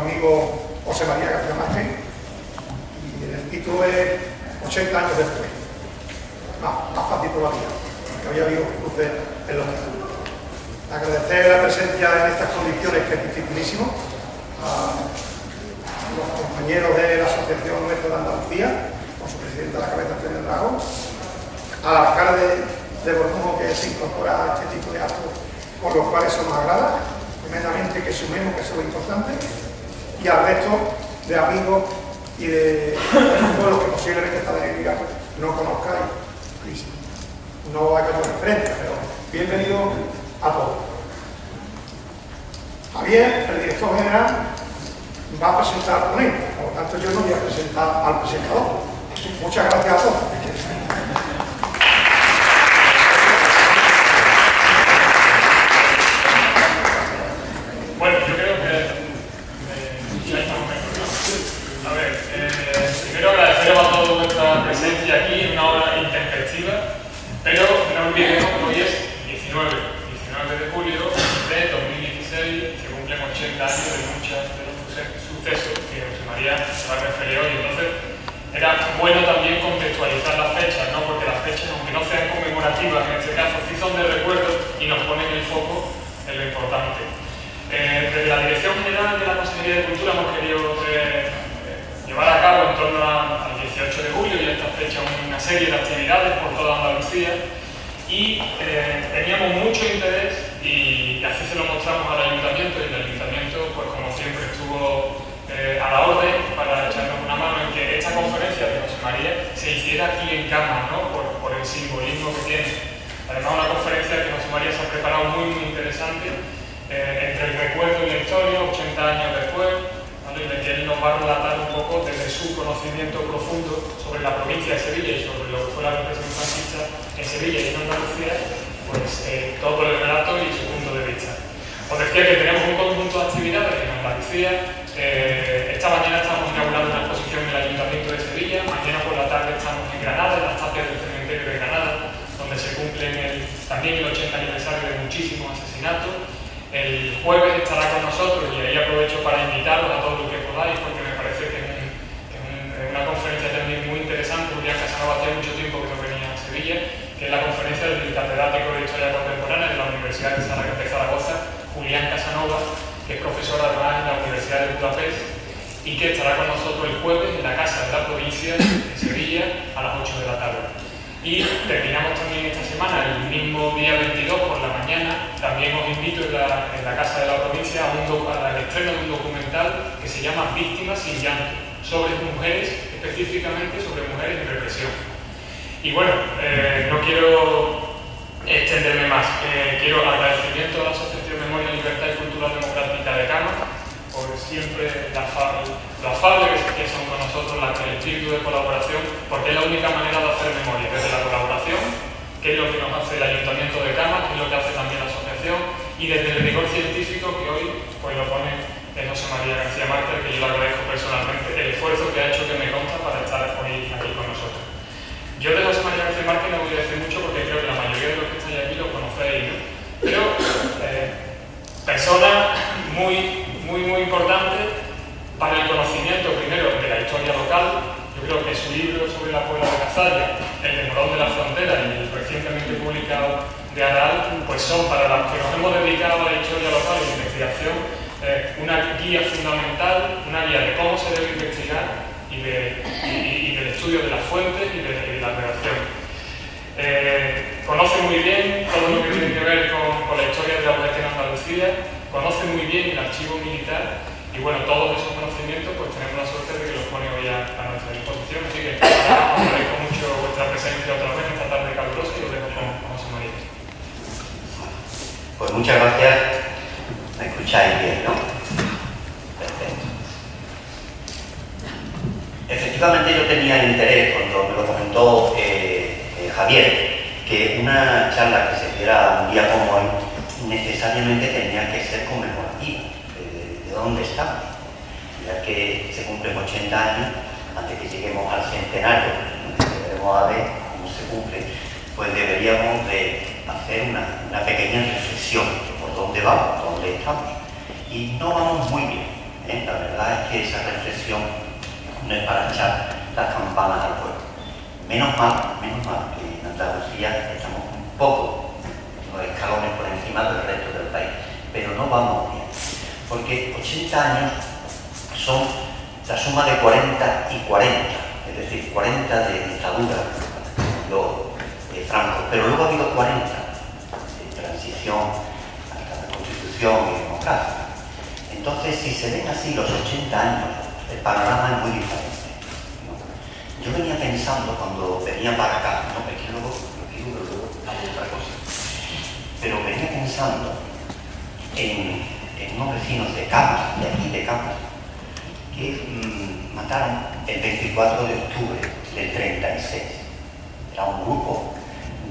amigo José María García Márquez, y el título es 80 años después. Más fácil todavía, que había habido cruces en los títulos. Agradecer la presencia en estas condiciones, que es dificilísimo, a los compañeros de la Asociación Nuestra de Andalucía, con su presidente a la cabeza, Antonio Dragón, al alcalde de Bornujo, que se incorpora a este tipo de actos, con los cuales eso nos agrada tremendamente, que sumemos, que eso es lo importante, y al resto de amigos y de pueblos que posiblemente esta delegación no conozcáis, y no haya referencia, pero bienvenido a todos. Javier, el director general, va a presentar al ponente, por lo tanto yo no voy a presentar al presentador. Muchas gracias a todos. Bueno, yo creo que ya estamos mejor, ¿no? A ver, primero agradeceros a todos vuestra presencia aquí en una hora intempestiva, pero no olvidemos que hoy es 19 de julio de 2016, se cumplen 80 años de muchos de los sucesos que José María se va a referir hoy. Entonces, era bueno también contextualizar las fechas, ¿no? Porque las fechas, aunque no sean conmemorativas en este caso, sí son de recuerdo y nos ponen el foco en lo importante. Desde la Dirección General de la Consejería de Cultura hemos querido llevar a cabo en torno al 18 de julio y a esta fecha una serie de actividades por toda Andalucía, y teníamos mucho interés y así se lo mostramos al Ayuntamiento, y el Ayuntamiento, pues como siempre, estuvo a la orden para echarnos una mano en que esta conferencia de José María se hiciera aquí en Camas, ¿no? por el simbolismo que tiene. Además, una conferencia que José María se ha preparado muy interesante, entre el recuerdo y la historia, 80 años después, ¿vale? De que él nos va a relatar un poco desde su conocimiento profundo sobre la provincia de Sevilla y sobre lo que fue la represión fascista en Sevilla y en Andalucía, pues todo el relato y su punto de vista. Os decía que tenemos un conjunto de actividades en Andalucía. Esta mañana estamos inaugurando una exposición en el Ayuntamiento de Sevilla, mañana por la tarde estamos en Granada, en las tapias del cementerio de Granada, donde se cumplen también el 80 aniversario de muchísimos asesinatos. El jueves estará con nosotros, y ahí aprovecho para invitaros a todos los que podáis, porque me parece que es una conferencia también muy interesante. Julián Casanova hacía mucho tiempo que no venía a Sevilla, que es la conferencia del catedrático de Historia Contemporánea de la Universidad de Zaragoza, Julián Casanova, que es profesor además en la Universidad de Budapest, y que estará con nosotros el jueves en la Casa de la Provincia de Sevilla a las 8 de la tarde. Y terminamos también esta semana, el mismo día 22 por la mañana, también os invito en la Casa de la Provincia al estreno de un documental que se llama Víctimas sin llanto, sobre mujeres, específicamente sobre mujeres en represión. Y bueno, no quiero extenderme más, quiero agradecimiento a la Asociación Memoria, Libertad y Cultura Democrática de Camas, por siempre lo afable que son con nosotros, el espíritu de colaboración, porque es la única manera de hacer memoria, desde la colaboración, que es lo que nos hace el Ayuntamiento de Camas, que es lo que hace también la asociación, y desde el rigor científico que hoy pues lo pone José María García Márquez, que yo le agradezco personalmente el esfuerzo que ha hecho, que me consta, para estar hoy aquí con nosotros. Yo de José María García Márquez no voy a decir mucho, porque creo que la mayoría de los que estáis aquí lo conocéis, ¿no? Pero persona muy importante para el conocimiento, primero, de la historia local. Yo creo que su libro sobre la Puebla de Cazalla, El de Morón de la Frontera y el recientemente publicado de Aral, pues son, para los que nos hemos dedicado a la historia local y la investigación, una guía fundamental, una guía de cómo se debe investigar y del estudio de las fuentes y de la redacción. Conoce muy bien todo lo que tiene que ver con la historia de la mujer en Andalucía, conoce muy bien el archivo militar, y bueno, todos esos conocimientos pues tenemos la suerte de que los pone hoy a nuestra disposición. Así que agradezco mucho vuestra presencia otra vez en esta tarde calurosa, y os dejo con José María. Pues muchas gracias. Me escucháis bien, ¿no? Perfecto. Efectivamente, yo tenía interés, cuando me lo comentó Javier, que una charla que se diera un día como hoy necesariamente tenía que ser conmemorativa de dónde estamos, ya que se cumplen 80 años. Antes que lleguemos al centenario, que veremos a ver cómo se cumple, pues deberíamos de hacer una pequeña reflexión de por dónde vamos, dónde estamos, y no vamos muy bien. La verdad es que esa reflexión no es para echar las campanas al pueblo. Menos mal que en Andalucía estamos un poco, unos escalones por encima del resto del país, pero no vamos bien, porque 80 años son la suma de 40 y 40, es decir, 40 de dictadura, de Franco, pero luego ha habido 40 de transición hasta la Constitución y democracia. Entonces, si se ven así los 80 años, el panorama es muy diferente, ¿no? Yo venía pensando cuando venía para acá, no, es que luego hago otra cosa, pero venía pensando en unos vecinos de Cámara, de aquí de Cámara, que mataron el 24 de octubre del 36. Era un grupo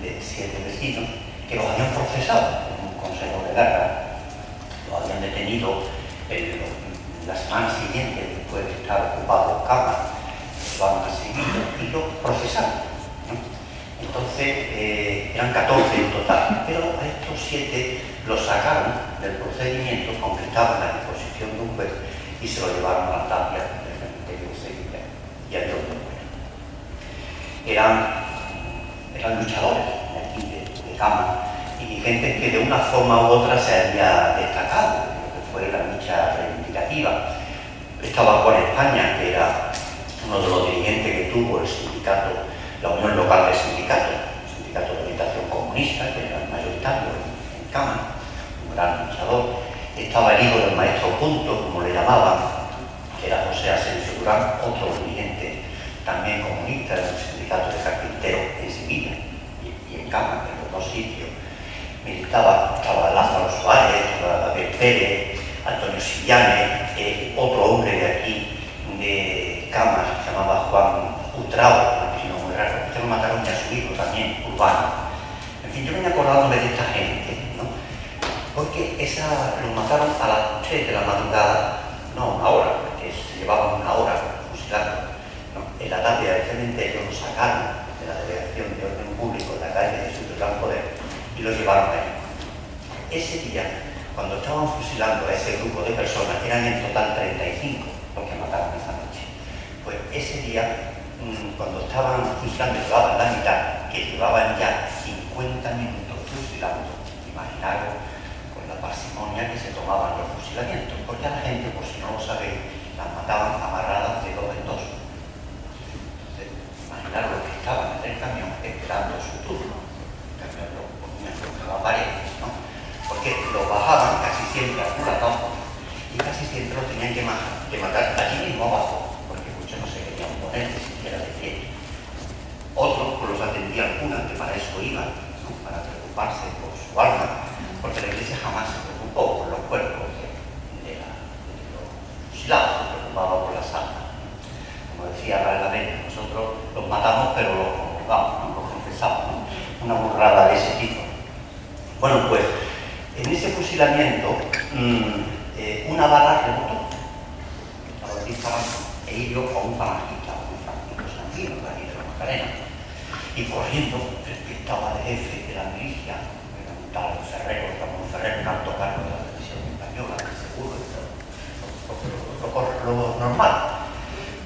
de 7 vecinos que los habían procesado en un consejo de guerra, los habían detenido la semana siguiente, después de estar ocupado Cámara, llevaron a Sevilla y lo procesaron, ¿no? Entonces eran 14 en total, pero a estos 7 los sacaron del procedimiento, aunque estaban a la disposición de un juez, y se lo llevaron a la tapia del cementerio de Sevilla y al Dios de Muera. Eran luchadores de aquí, de Cámara, y gente que de una forma u otra se había destacado en lo que fue la lucha reivindicativa. Estaba Juan España, que era uno de los dirigentes que tuvo el sindicato, la Unión Local de Sindicatos, el Sindicato de Orientación Comunista, que era el mayoritario en Cámara, un gran luchador. Estaba el hijo del maestro Punto, como le llamaban, que era José Asensio Durán, otro dirigente también comunista del sindicato de carpinteros en Sevilla y en Cámara, en los dos sitios. Estaba Lázaro Suárez, estaba Abel Pérez, Antonio Sillanes, otro hombre de aquí, de Cámara, se llamaba Juan Utrao, un apellido muy raro, que lo mataron ya a su hijo también, Urbano. En fin, yo venía acordándome de esta gente, ¿no? Porque los mataron a las 3 de la madrugada, no una hora, porque se llevaban una hora fusilando, ¿no? En la tarde del cementerio los sacaron de la delegación de orden público en la calle de Jesús del Gran Poder y los llevaron ahí. Ese día, cuando estaban fusilando a ese grupo de personas, eran en total 35 los que mataron esa noche. Pues ese día, cuando estaban fusilando, llevaban la mitad, que llevaban ya 50 minutos fusilando. Imaginaros con la parsimonia que se tomaban los fusilamientos, porque a la gente, por si no lo sabéis, las mataban amarradas de 2 en 2. Imaginaros los que estaban en el camión esperando su turno. El camión lo ponían contra la pared, ¿no? Porque los bajaban casi siempre al culatón y casi siempre los tenían que matar allí mismo abajo, porque muchos no se querían poner ni siquiera de pie. Otros pues los atendían curas, que para eso iban, ¿no? Para preocuparse por su alma, porque la Iglesia jamás se preocupó por los cuerpos de los fusilados, se preocupaba por las almas. Como decía Rafael, nosotros los matamos pero los comulgamos, ¿no? Los confesamos, ¿no? Una burrada de ese tipo. Bueno, pues en ese fusilamiento una bala rebotó, estaba disparando e hirió a un falangista, Sanguino, de aquí de la Macarena, y corriendo el que estaba de jefe de la milicia, era un tal Ferrero, Ramón Ferrero, un alto cargo de la televisión española, de seguro, lo normal,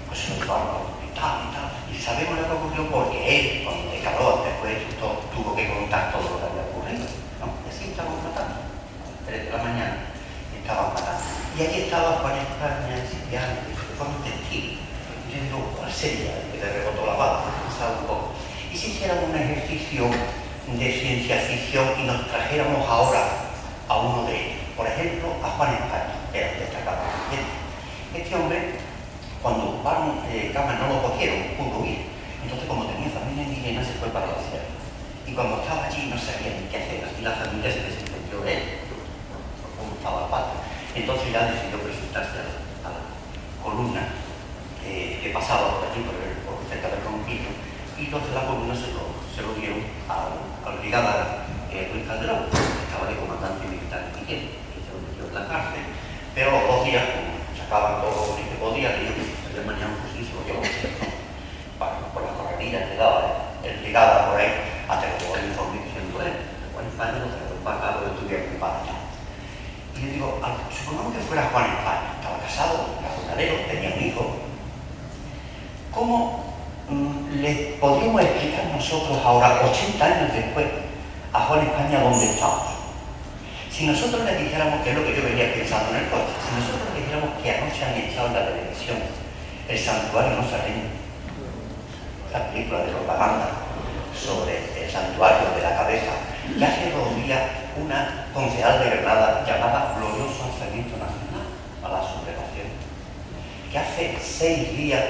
pues se lo llevaron al hospital y tal. Y sabemos lo que ocurrió porque él, cuando declaró, después de esto, tuvo que contar todo lo que había ocurrido, ¿no? Y así estaban matando, a las 3 de la mañana estaban matando. Y allí estaba Juan España, Cipriano, que fue un testigo. Y yo digo, ¿cuál sería el que le rebotó la bala? Pensaba un poco. ¿Y si hiciéramos un ejercicio de ciencia ficción y nos trajéramos ahora a uno de ellos? Por ejemplo, a Juan España, que era un destacado dirigente. Este hombre, cuando ocuparon Cámara, no lo cogieron, pudo huir. Entonces, como tenía familia indígena, se fue para la sierra. Y cuando estaba allí, no sabía ni qué hacer. Así la familia se desentendió de él, como estaba la patria. Entonces ya decidió presentarse a la columna que pasaba por allí, por cerca del Ronquillo, y entonces la columna se lo dieron al brigada Luis Calderón, que estaba de comandante militar en Miguel, que se lo metió en la cárcel, pero los 2 días, como sacaban todo lo que podía, que yo que mañana un fusil se lo llevó por la correría que daba el brigada por ahí, hasta que tuvo el informe diciendo él, Juan España lo trajo para acá, lo tuvieron para allá. Y yo digo, supongamos que fuera Juan España, estaba casado, era jornalero, tenía un hijo. ¿Cómo le podríamos explicar nosotros ahora, 80 años después, a Juan España dónde estamos? Si nosotros le dijéramos, que es lo que yo venía pensando en el coche, si nosotros le dijéramos que anoche han echado en la televisión El santuario nazareno, la película de propaganda sobre el santuario de la cabeza, que hace 2 días una concejal de Granada llamada Glorioso Alzamiento Nacional a la sublevación, que hace 6 días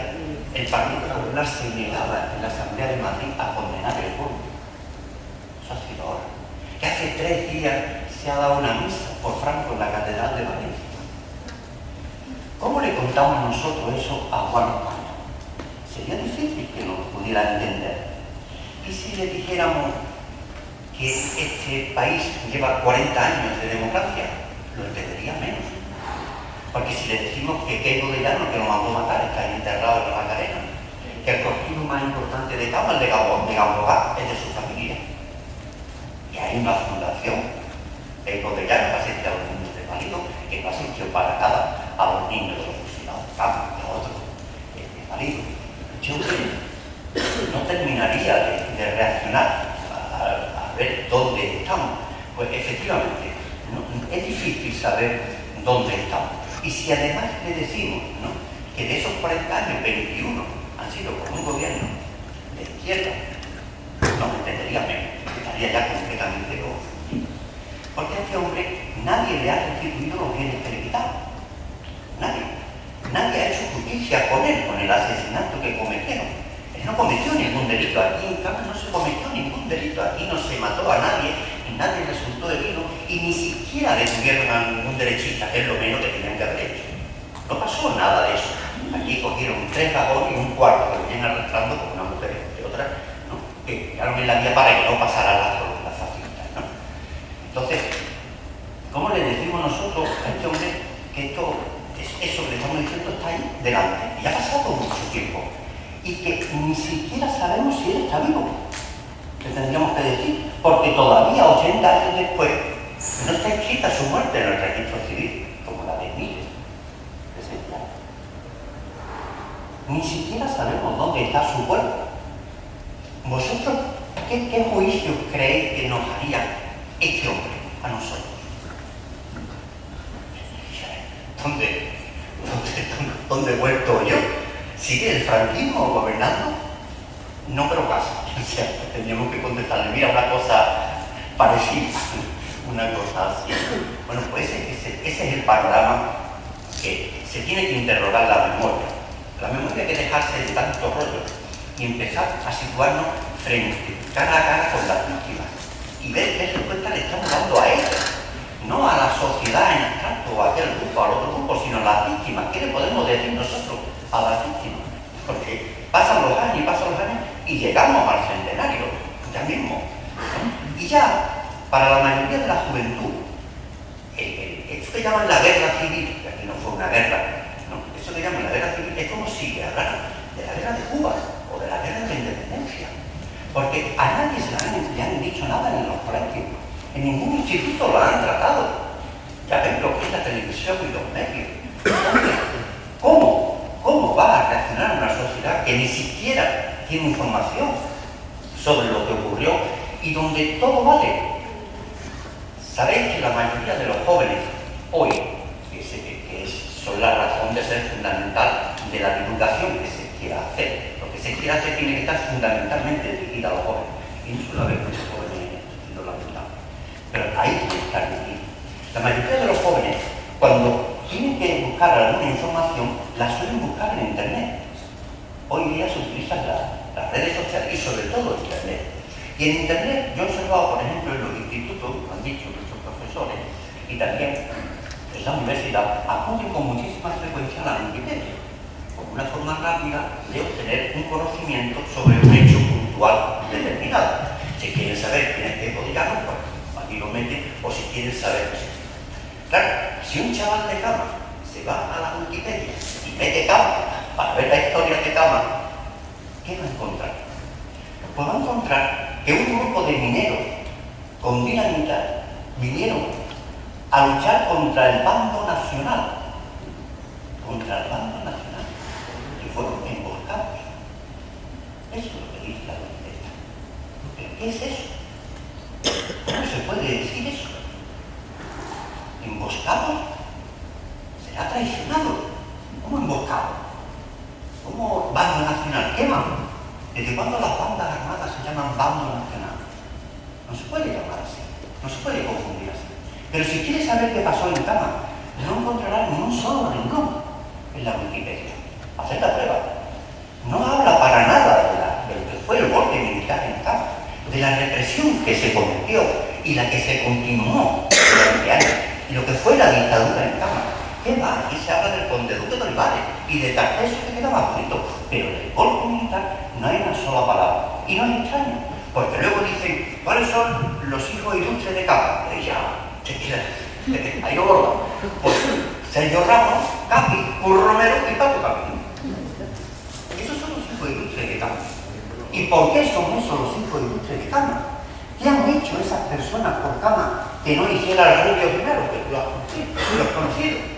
el Partido Popular se negaba en la Asamblea de Madrid a condenar el pueblo. Eso ha sido ahora. Que hace 3 días se ha dado una misa por Franco en la Catedral de Valencia. ¿Cómo le contamos nosotros eso a Juan España? Sería difícil que nos pudiera entender. ¿Y si le dijéramos que este país lleva 40 años de democracia? Lo entendería menos. Porque si le decimos que Queipo de Llano, que lo mandó matar, está ahí enterrado en la Macarena, que el cortijo más importante de Cama, el de Gamboa, es de su familia. Y hay una fundación, Queipo de Llano, que asiste a los niños de Pálido, que no asistió para nada a los niños de los fusilados de Cama, a otros de Pálido. Yo no terminaría de reaccionar a ver dónde estamos. Pues efectivamente, es difícil saber dónde estamos. Y si además le decimos, ¿no?, que de esos 40 años, 21 han sido por un gobierno de izquierda, no me entendería menos, estaría ya completamente loco. Porque a este hombre nadie le ha restituido los bienes que le quitaron. Nadie. Nadie ha hecho justicia con él, con el asesinato que cometieron. Él no cometió ningún delito. Aquí en Cámara no se cometió ningún delito. Aquí no se mató a nadie, y nadie resultó herido, y ni siquiera detuvieron a ningún derechista, que es lo menos que tenían que haber hecho. No pasó nada de eso. Aquí cogieron 3 vagones y un cuarto que venían arrastrando con una mujer y otra, ¿no?, que quedaron en la vía para que no pasara las fascistas, ¿no? Entonces, ¿cómo le decimos nosotros a este hombre que eso que le estamos diciendo está ahí delante? Y ha pasado mucho tiempo. Y que ni siquiera sabemos si él está vivo. ¿Qué tendríamos que decir? Porque todavía, 80 años después, no está escrita su muerte en el registro civil, como la de miles de señales. Ni siquiera sabemos dónde está su cuerpo. ¿Vosotros qué juicios creéis que nos haría este hombre a nosotros? ¿Dónde he vuelto yo? ¿Sigue el franquismo gobernando? No creo caso. O sea, teníamos que contestarle, mira, una cosa parecida, una cosa así. Bueno, pues ese es el panorama que se tiene que interrogar la memoria. La memoria hay que dejarse de tanto rollo y empezar a situarnos cara a cara con las víctimas y ver qué respuesta le estamos dando a ellas. No a la sociedad en abstracto, o a aquel grupo, al otro grupo, sino a las víctimas. ¿Qué le podemos decir nosotros a las víctimas? Porque pasan los años y llegamos al centenario, ya mismo, ¿no? Y ya, para la mayoría de la juventud, esto que llaman la guerra civil, que aquí no fue una guerra, ¿no?, eso que llaman la guerra civil es como si hablaran de la guerra de Cuba o de la guerra de la independencia. Porque a nadie le han dicho nada en los colegios. En ningún instituto lo han tratado. Ya ven lo que es la televisión y los medios. Entonces, ¿cómo va a reaccionar una sociedad que ni siquiera tiene información sobre lo que ocurrió y donde todo vale? Sabéis que la mayoría de los jóvenes hoy, que son la razón de ser fundamental de la divulgación que se quiera hacer, lo que se quiera hacer tiene que estar fundamentalmente dirigido a los jóvenes. Y no suele haber muchos jóvenes en esto, lo lamentable. Pero ahí tiene que estar dirigido. La mayoría de los jóvenes, cuando tienen que buscar alguna información, la suelen buscar en Internet. Hoy día se utilizan las redes sociales y sobre todo Internet. Y en Internet yo he observado, por ejemplo, en los institutos, lo han dicho nuestros profesores, y también en la universidad, acuden con muchísima frecuencia a la Wikipedia, como una forma rápida de obtener un conocimiento sobre un hecho puntual determinado. Si quieren saber quién es Queipo de Llano, pues aquí lo meten, o si quieren saber, pues, claro, si un chaval de Cama se va a la Wikipedia y mete Cama para ver la historia de Cama, ¿qué va a encontrar? Pues va a encontrar que un grupo de mineros con dinamita vinieron a a luchar contra el bando nacional, que fueron emboscados. Eso es lo que dice la manifesta. ¿Pero qué es eso? ¿Cómo se puede decir eso? ¿Emboscado? ¿Será traicionado? ¿Cómo emboscado? ¿Cómo bando nacional? ¿Qué más? ¿Desde cuándo las bandas armadas se llaman bando nacional? No se puede llamar así, no se puede confundir así. Pero si quieres saber qué pasó en Cama, no encontrarás ni un solo renglón en la Wikipedia. Haced la prueba. No habla para nada de lo que fue el golpe militar en Cama, de la represión que se cometió y la que se continuó durante años, y lo que fue la dictadura en Cama. ¿Qué va? Aquí se habla del conde duque de Olivares y de Tarteso, que queda más bonito, pero del golpe militar no hay una sola palabra. Y no es extraño, porque luego dicen, ¿cuáles son los hijos ilustres de Cama? Y ya, ahí lo borda. Pues Sergio Ramos, Capi, Curro Romero y Paco Camino. Esos son los hijos ilustres de Cama. ¿Y por qué son esos los hijos ilustres de Cama? ¿Qué han hecho esas personas por Cama que no hiciera el Rubio primero? Que tú lo has conocido.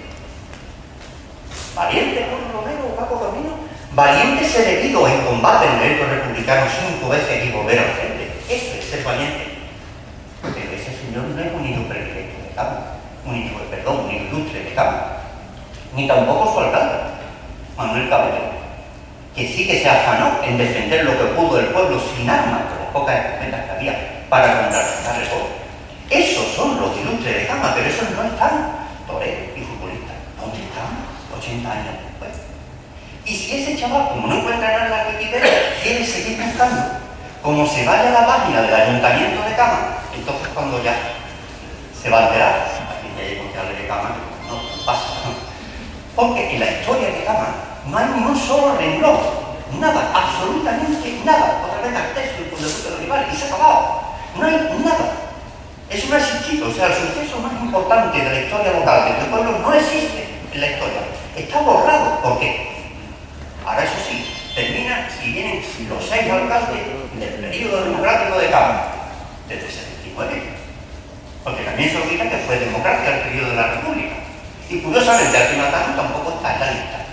Valiente Curro Romero o Paco Camino, valiente ser herido en combate en el derecho republicano 5 veces y volver al frente. Eso es ser valiente. Pero ese señor no es un hijo predilecto de Cama, un hijo ilustre de Cama, ni tampoco su alcalde, Manuel Cabello, que sí que se afanó en defender lo que pudo el pueblo sin armas, con las pocas escopetas que había, para contrarrestar el pueblo. Esos son los ilustres de Cama, pero esos no están toreros y futbolistas. ¿Dónde están? 80 años después. Y si ese chaval, como no encuentra nada en la Wikipedia, quiere seguir buscando, como se vaya a la página del Ayuntamiento de Cama, entonces cuando ya se va a enterar, aquí ya hay concejales de Cama, no pasa, ¿no? Porque en la historia de Cama no hay ni un solo renglón, nada, absolutamente nada. Otra vez Tarteso y conde duque de Olivares, y se ha acabado. No hay nada. Eso no ha existido, o sea, el suceso más importante de la historia local de este pueblo no existe en la historia. Está borrado. ¿Por qué? Ahora eso sí, termina y vienen los 6 alcaldes del periodo democrático de Cama, desde el 79. Porque también se olvida que fue democracia el periodo de la República. Y curiosamente, al Matano tampoco está en la lista.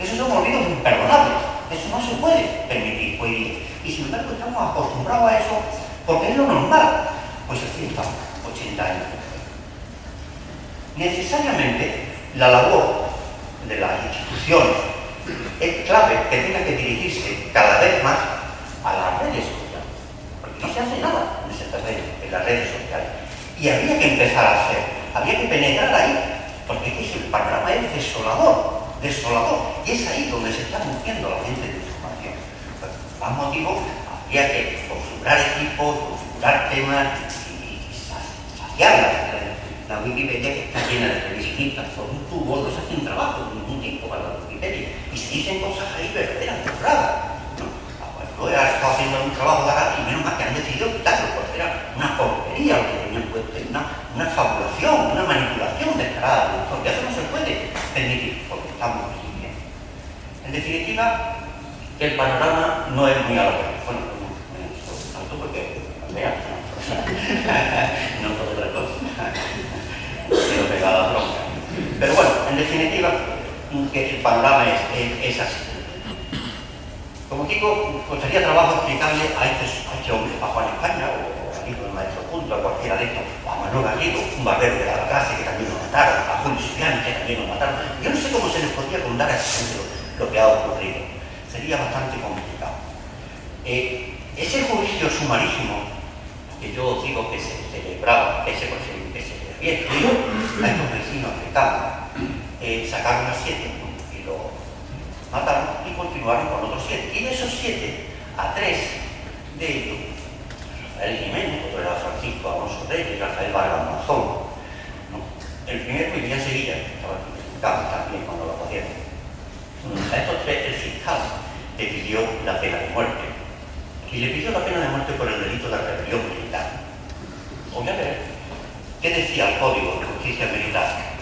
Esos son olvidos imperdonables. Eso no se puede permitir hoy día. Y sin embargo estamos acostumbrados a eso porque es lo normal. Pues así estamos, 80 años después. Necesariamente, la labor de las instituciones es clave que tenga que dirigirse cada vez más a las redes sociales, porque no se hace nada en ese terreno, en las redes sociales. Y habría que empezar a hacer, habría que penetrar ahí, porque el panorama es desolador, y es ahí donde se está nutriendo la gente de información. Por más motivos, habría que configurar equipos, configurar temas y saciarlas. La Wikipedia, que está llena de revisionistas por un tubo, no se hace un trabajo de ningún tipo para la Wikipedia. Y se dicen cosas ahí verdaderas, borradas. ¿No? Luego ha estado haciendo un trabajo de acá y menos mal que han decidido quitarlo, porque era una porquería lo que tenían puesto, una fabulación, una manipulación descarada de la historia. Eso no se puede permitir, porque estamos bien. En definitiva, el panorama no es muy halagüeño. Bueno, tanto porque vean, no por otra cosa. Quiero pegar la bronca. Pero bueno, en definitiva, que el panorama es así. Como digo, costaría trabajo explicarle a este hombre, a Juan España, o a Nico del Maestro Punto, a cualquiera de estos, o a Manuel Gallego, un barbero de la clase que también lo mataron, a Julio Suriani, que también lo mataron. Yo no sé cómo se les podría contar a esa gente lo que ha ocurrido. Sería bastante complicado. Ese juicio sumarísimo que yo digo que se celebraba, que se había escrito a estos vecinos de Cama, sacaron a 7 y lo mataron y continuaron con otros 7. Y de esos 7, a 3 de ellos, Rafael Jiménez, otro era Francisco Alonso Reyes y Rafael Vargas Mazón, ¿no? El primero vivía en Sevilla, estaba en Cama también cuando lo cogieron. A estos 3 el fiscal le pidió la pena de muerte. Y le pidió la pena de muerte por el delito de rebelión militar. Voy a ver qué decía el Código de Justicia Militar,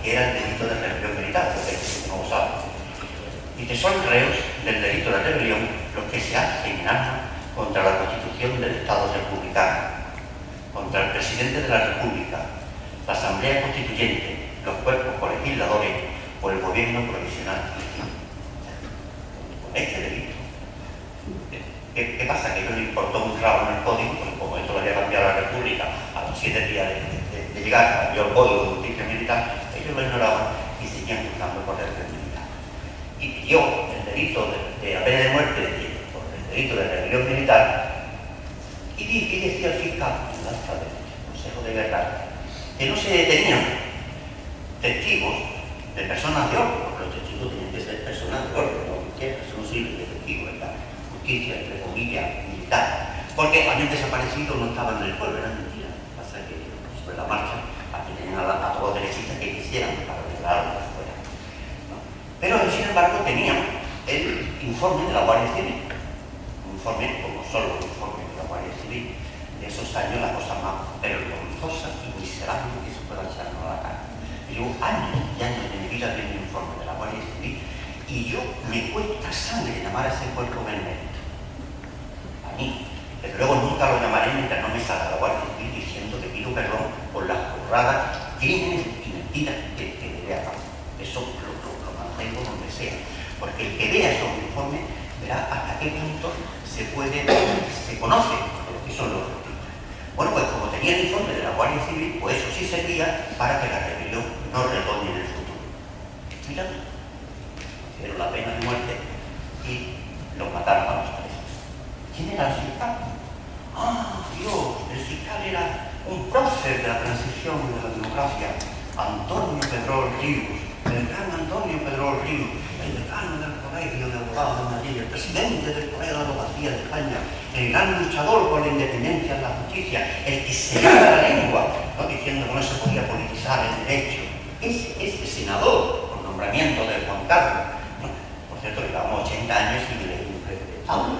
que era el delito de rebelión militar, porque no lo sabe. Y que son reos del delito de rebelión los que se hacen en armas contra la Constitución del Estado republicano. contra el presidente de la República, la Asamblea Constituyente, los cuerpos colegisladores o el gobierno provisional. Con este delito. ¿Qué pasa? Que no le importó un rabo en el código, porque como esto lo había cambiado la República a los 7 días de llegar, cambió el código de justicia militar, ellos lo ignoraban y seguían buscando por el militar. Y pidió el delito de la pena de muerte por el delito de rebelión militar. Y decía el fiscal, en el acta del Consejo de Guerra, que no se detenían testigos de personas de orden, porque los testigos tienen que ser personas de orden, no cualquiera, eso no sirve de testigo en la justicia, entre comillas, militar, porque habían desaparecido, no estaban en el pueblo, eran mentiras. Pasa que sobre la marcha aquí tenían a todos los derechistas que quisieran para declararlo afuera, ¿no? Pero sin embargo tenían el informe de la Guardia Civil, un informe como solo el informe de la Guardia Civil de esos años, la cosa más vergonzosa y miserable que se pueda echarnos a la cara. Llevo años y años de mi vida viendo el informe de la Guardia Civil y yo me cuesta sangre llamar a ese cuerpo benemérito. A mí. Pero luego nunca lo llamaré mientras no me salga la Guardia Civil diciendo que pido perdón por las burradas, crímenes y mentiras que vea. Eso lo mantengo donde sea. Porque el que vea esos informes verá hasta qué punto se conoce lo que son los retiro. Bueno, pues como tenía el informe de la Guardia Civil, pues eso sí servía para que la rebelión no retorne en el futuro. Mira, hicieron la pena de muerte y los mataron a los presos. ¿Quién era el fiscal? ¡Ah, Dios! El fiscal era un prócer de la transición y de la democracia, Antonio Pedrol Ríos, el gran Antonio Pedrol Ríos, el decano del Colegio de Abogados de Madrid, el presidente del Colegio de Abogacía de España, el gran luchador por la independencia de la justicia, el que se gana la lengua, ¿no? Diciendo que no se podía politizar el derecho. Ese senador, por nombramiento de Juan Carlos, ¿no? Por cierto, llevamos 80 años sin elegir un jefe de Estado.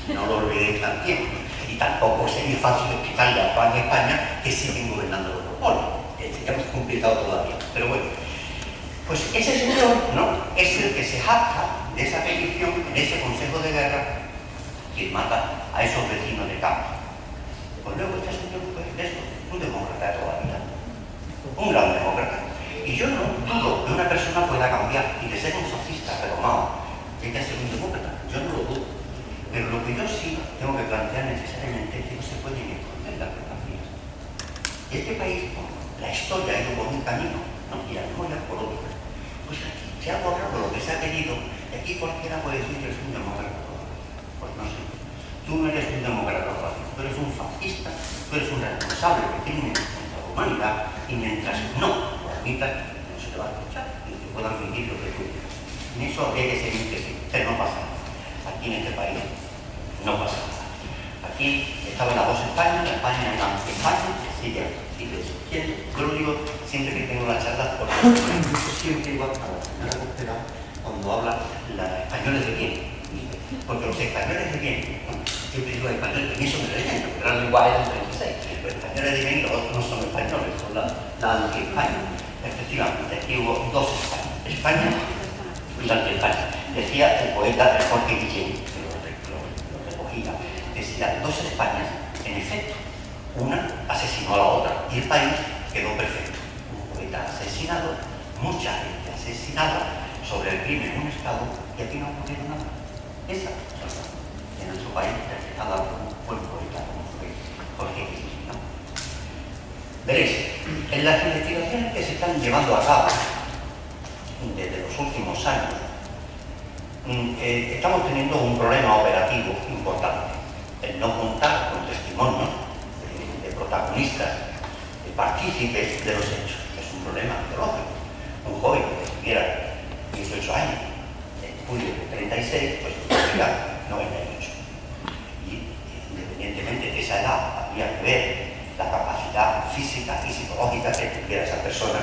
No lo olvidéis también. Y tampoco sería fácil explicarle a Juan de España que siguen gobernando los monopolios. Ya hemos complicado todavía. Pero bueno, pues ese señor, ¿no?, es el que se jacta de esa petición en ese Consejo de Guerra que mata a esos vecinos de campo. Pues luego este señor, pues, es un demócrata de toda la vida. Un gran demócrata. Y yo no dudo que una persona pueda cambiar y de ser un fascista redomado llegue a ser un demócrata. Yo no lo dudo. Pero lo que yo sí tengo que plantear necesariamente es que no se pueden esconder las biografías. Este país, la historia ha ido por un camino, ¿no?, y la memoria por otro. Pues aquí se ha borrado lo que se ha querido, y aquí cualquiera puede decir que eres un demócrata. Pues no sé. Tú no eres un demócrata, tú eres un fascista, tú eres un responsable de crímenes contra la humanidad, y mientras no lo admitas, no se te va a escuchar y te puedan vivir lo que tú quieras. En eso habría que seguir que sí, pero no pasa nada. Aquí en este país no pasa nada. Aquí estaban las dos Españas, la España y la España, sigue existiendo. Yo lo digo siempre que tengo la charla, porque siempre igual a la señora Costera cuando habla los españoles de bien. Porque los españoles de bien, ¿no?, siempre digo españoles de bien son de bien, porque la lengua es del 36. Los españoles de bien, los otros no son españoles, son la anti-España. Efectivamente, aquí hubo dos Españas, España y la anti-España. Decía el poeta Jorge Guillén, que lo recogía, decía, dos Españas, en efecto, una asesinó a la otra y el país quedó perfecto. Un poeta asesinado, mucha gente asesinada sobre el crimen en un estado y aquí no ha ocurrido nada. Esa es la verdad. En nuestro país reflejada por un buen poeta como fue Jorge Guillén, ¿no? Veréis, en las investigaciones que se están llevando a cabo desde los últimos años, estamos teniendo un problema operativo importante. El no contar con testimonios de protagonistas, de partícipes de los hechos. Es un problema ideológico. Un joven que tuviera 18 años, en julio de 36, pues tendría 98. Y independientemente de esa edad, había que ver la capacidad física y psicológica que tuviera esa persona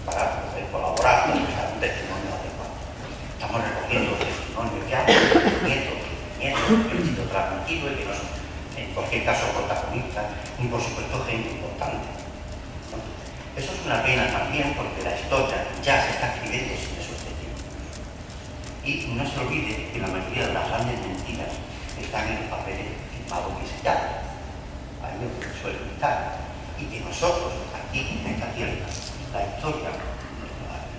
para poder colaborar y prestar un testimonio adecuado. Estamos recogiendo los testimonios ya, nietos, transmitido y que no son, en cualquier caso, protagonistas, ni por supuesto gente importante, ¿no? Eso es una pena también porque la historia ya se está escribiendo sin esos testimonios. Y no se olvide que la mayoría de las grandes mentiras están en los papeles firmados y sellados. Hay años que suele estar, y que nosotros, aquí en esta tierra, la historia,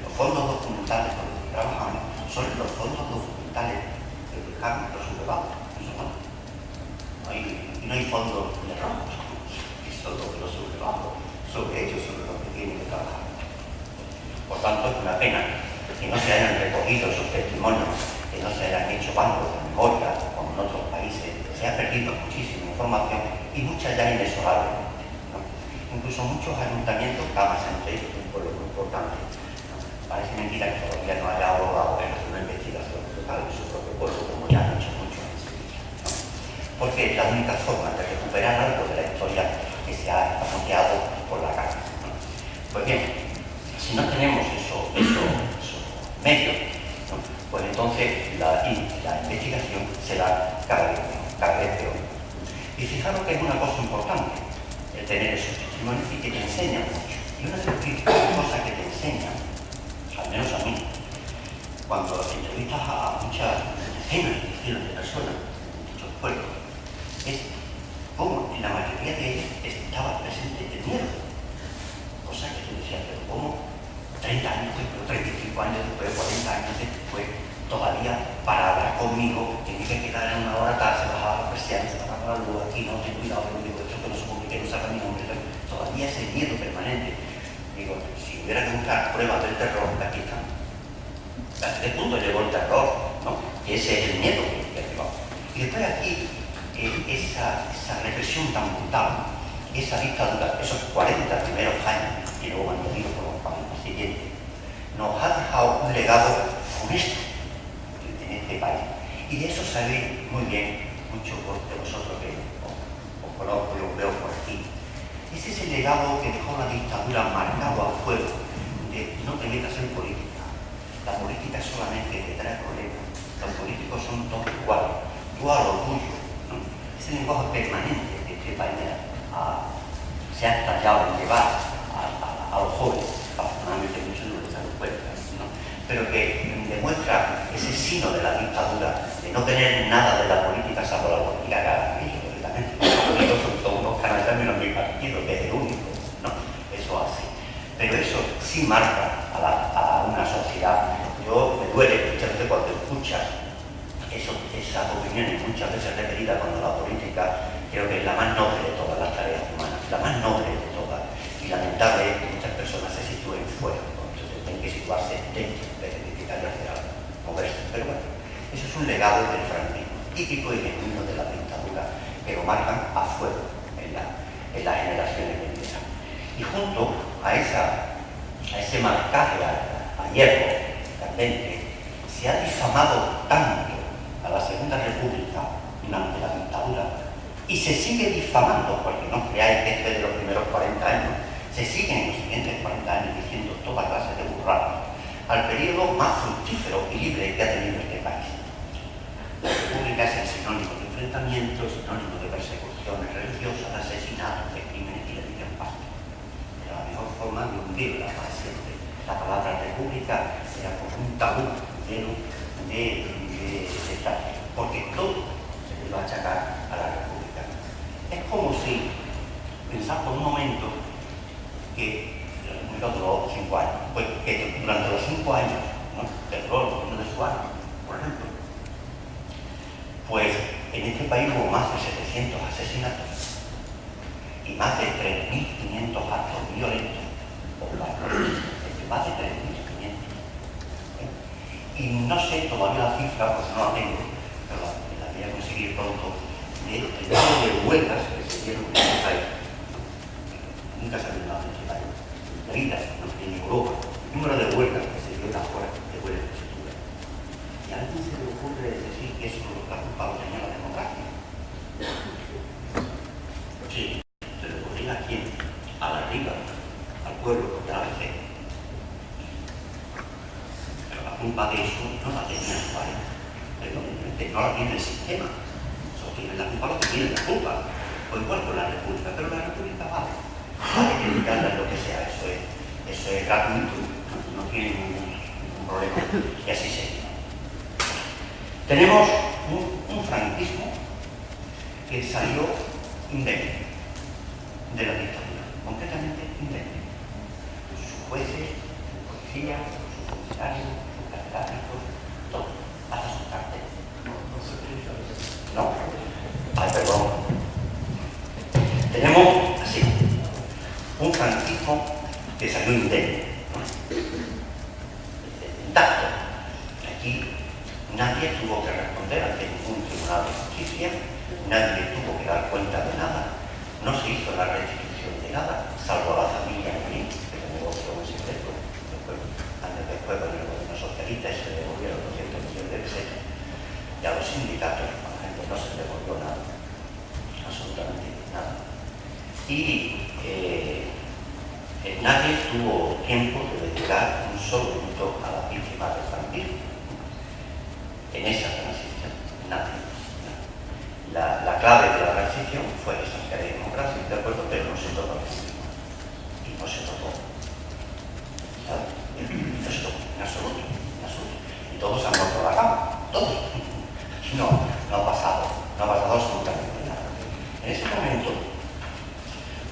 los fondos documentales con los que trabajamos, son los fondos documentales que dejamos los sublevados. No hay fondos de rojos, que son los de los sublevados, sobre ellos son los que tienen que trabajar. Por tanto, es una pena que no se hayan recogido esos testimonios, que no se hayan hecho bancos de memoria, como en otros países. Se ha perdido muchísima información y mucha ya inexorable, ¿no? Incluso muchos ayuntamientos, Camas entre ellos, un pueblo muy importante, ¿no? Parece mentira que todavía no haya abogado en una investigación total de su propio pueblo, como ya han hecho muchos en Sevilla, ¿no? Porque es la única forma de recuperar algo de la historia que se ha saboteado por la carne, ¿no? Pues bien, si no tenemos esos medios, ¿no? Pues entonces la investigación será cada vez peor. Y fijaros que es una cosa importante el tener esos testimonios y que te enseñan mucho. Y una de las principales cosas que te enseñan, al menos a mí, cuando entrevistas a muchas decenas y decenas de personas en dichos pueblos, es cómo en la mayoría de ellas estaba presente el miedo. Cosa que tú decías, pero cómo 30 años después, 35 años después, 40 años después, todavía para hablar conmigo, tenía que quedar en una hora tarde, se bajaba la persiana, se bajaba la luz, aquí no, ten cuidado, no digo esto, que no se publique, no saca mi nombre, todavía ese miedo permanente. Digo, si hubiera que buscar pruebas del terror, aquí están. ¿Hasta qué punto llegó el terror? ¿No? Que ese es el miedo que arriba. Y después aquí, esa represión tan brutal, esa dictadura, esos 40 primeros años, y luego han tenido por los 40 siguientes, nos ha dejado un legado funesto en este país. Y de eso sabéis muy bien muchos de vosotros que os conozco y os veo por aquí. Ese es el legado que dejó la dictadura marcado a fuego de no te metas en política. La política solamente te trae problemas. Los políticos son todos iguales. Tú a lo tuyo, ¿no? Ese lenguaje permanente de este país se ha estallado en llevar a los jóvenes, afortunadamente muchos no les dan cuenta, ¿no? Pero que demuestra ese sino de la dictadura, de no tener nada de la política salvo la política que lógicamente, sobre todo unos canales también en mi partido, que es el único, ¿no? Eso así. Pero eso sí marca a una sociedad. Yo me duele muchas veces cuando escuchas esas opiniones muchas veces repetidas cuando la política creo que es la más noble de todas las tareas humanas, la más noble de todas. Y lamentable es que muchas personas se sitúen fuera, ¿no? Entonces tienen que situarse dentro de criticar y hacer algo, moverse. Pero bueno, eso es un legado del franquismo, típico y genuino de la dictadura, que lo marcan a fuego en las generaciones venideras. Y junto a ese marcaje a hierro candente, se ha difamado tanto a la Segunda República durante la dictadura y se sigue difamando, porque no creáis que este de los primeros 40 años, se siguen en los siguientes 40 años diciendo toda clase de burradas, al periodo más fructífero y libre que ha tenido este país. La República es el sinónimo de enfrentamiento, el sinónimo de persecuciones religiosas, de asesinatos, de crímenes y de vida en paz. Era la mejor forma de hundirla para siempre. La palabra república era como un tabú lleno de porque todo se le iba a achacar a la república. Es como si, pensad por un momento, que la república duró 5 años, pues que durante los 5 años, ¿no?, que duró el gobierno de Suárez, por ejemplo, pues en este país hubo más de 700 asesinatos y más de 3.500 actos violentos por parte de más de 3.500. Y no sé todavía la cifra, porque no la tengo, pero la voy a conseguir pronto, del número de huelgas que se dieron en este país. Nunca se ha terminado en este país. La vida, en Europa, el número de huelgas que se dieron afuera de huelgas que se tuvieron. ¿Y a alguien se le ocurre decir que eso la culpa lo tenía la democracia? Sí, se le ocurría a quién, a la arriba, al pueblo, porque a veces. La culpa de eso no la tenía Suárez, evidentemente no la tiene el sistema, sostiene la culpa lo que tiene la culpa, o igual con la república, pero la república vale criticarla lo que sea, eso es gratuito, no tiene ningún problema, y así seguimos. Tenemos un franquismo que salió indemne, de la dictadura, concretamente internet. Sus jueces, su policía, sus funcionarios, sus catedráticos, todo, hasta sus carteles. No. Ay, perdón. Tenemos así un franquismo que salió indemne, ¿no? Intacto. Aquí nadie tuvo que responder ante ningún tribunal de justicia, nadie tuvo que dar cuenta de nada, no se hizo la restitución de nada, salvo a la familia Green, que se negoció un secreto, después con el gobierno socialista se le devolvieron 200 millones de pesetas, y a los sindicatos, por ejemplo, no se devolvió nada, absolutamente nada. Y nadie tuvo tiempo de dedicar un solo minuto a las víctimas del franquismo. En esa transición, nadie. La clave de la transición fue esa, que hay democracia, de acuerdo, pero no se tocó el franquismo. Y no se tocó. ¿Sabes? No se tocó, en absoluto, en absoluto. Y todos han muerto a la cama, todos. No ha pasado absolutamente nada. En ese momento,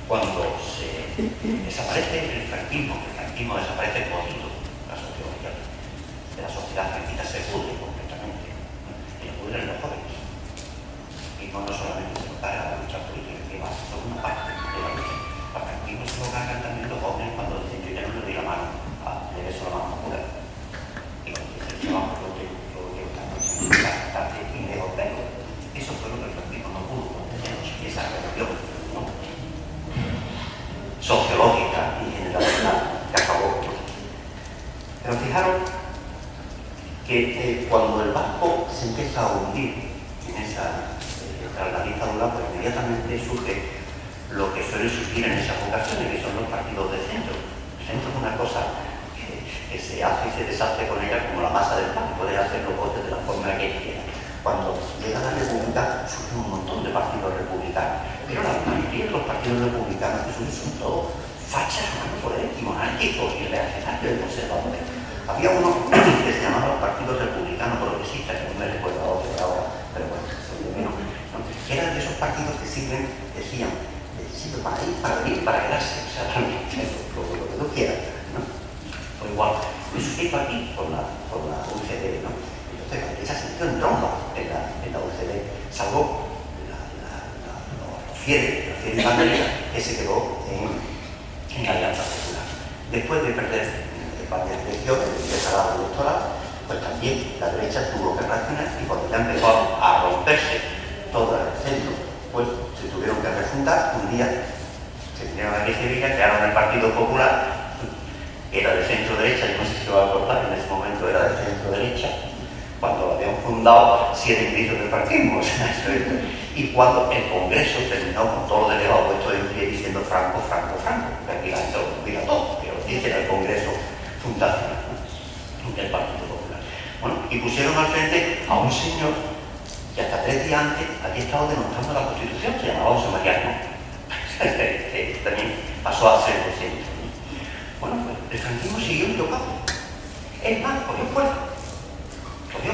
cuando se desaparece el franquismo desaparece poquito, la sociología de la sociedad franquista se pudre completamente, y pudren los jóvenes. Y no solamente se lo carga la lucha política, que va a ser una parte de la lucha. Al franquismo se lo cargan también los jóvenes cuando dicen yo ya no le doy la mano, le beso la mano pura. Y cuando dicen yo vamos, yo esta noche tarde y me dejo pelo. Eso fue lo que el franquismo no pudo contener, y esa rebelión, ¿no? Sociológica y generalizada que acabó. Pero fijaros que cuando el barco se empieza a hundir en esa tras la dictadura, pues inmediatamente surge lo que suele surgir en esas ocasiones, que son los partidos de centro. El centro es una cosa que se hace y se deshace con ella como la masa del pan, puede hacer los votos de la forma que quiera. Cuando llega la república surgen un montón de partidos republicanos, pero la mayoría de los partidos republicanos que son todos fachas, monárquicos y reaccionarios y conservadores. Había uno que se llamaba el Partido Republicano Progresista, que no me recuerdo a otro de ahora, pero bueno, soy de menos, ¿no? Eran de esos partidos que sirven, decían, sirve para ir, para venir, para quedarse, o sea, realmente, lo que tú quieras, ¿no? O igual, eso se hizo aquí por la UCD, ¿no? Entonces, la derecha se metió en tromba en la UCD, salvo la Fieri Banderera, que se quedó en la Alianza Popular. Después de perder varias elecciones, de salado electoral, pues también la derecha tuvo que reaccionar y cuando ya empezó a romperse todo el centro, pues se tuvieron que refundar. Un día se vinieron aquí a Sevilla, crearon el Partido Popular, que era de centro-derecha, yo no sé si lo va a acordar, en ese momento era de centro-derecha, cuando lo habían fundado 7 ministros del franquismo, o sea, y cuando el Congreso terminó con todos los delegados puestos en pie diciendo Franco, Franco, Franco, que aquí la gente lo diga todo, pero dice el Congreso fundacional, ¿no? Del Partido Popular. Bueno, y pusieron al frente a un señor que hasta 3 días antes había estado denostando la Constitución, se llamaba José María Arnó, que también pasó a ser docente. Bueno, pues el franquismo siguió tocando. Es más, cogió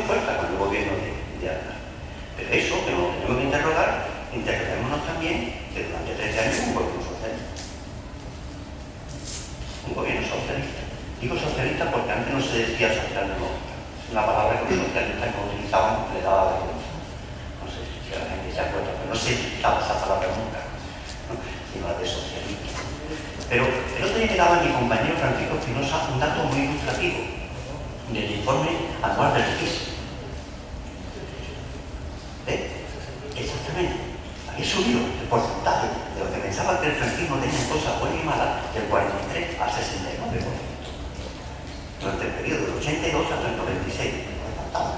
fuerza con el gobierno de Aznar. Pero eso, que nos tenemos que interroguémonos también que durante 13 años hubo un gobierno socialista. Un gobierno socialista. Digo socialista porque antes no se decía socialdemócrata. Es una palabra que los socialistas no utilizaban, le daba vergüenza. No sé si la gente se acuerda, pero no se utilizaba esa palabra nunca, ¿no? Sino la de socialista. Pero el otro día me daba mi compañero Francisco Espinosa un dato muy ilustrativo del informe anual del CIS. Exactamente. Había subido el porcentaje de lo que pensaban que el franquismo tenía cosas buenas y malas del 43 al 69%. Durante el periodo del 82 hasta el 96, no me faltaba.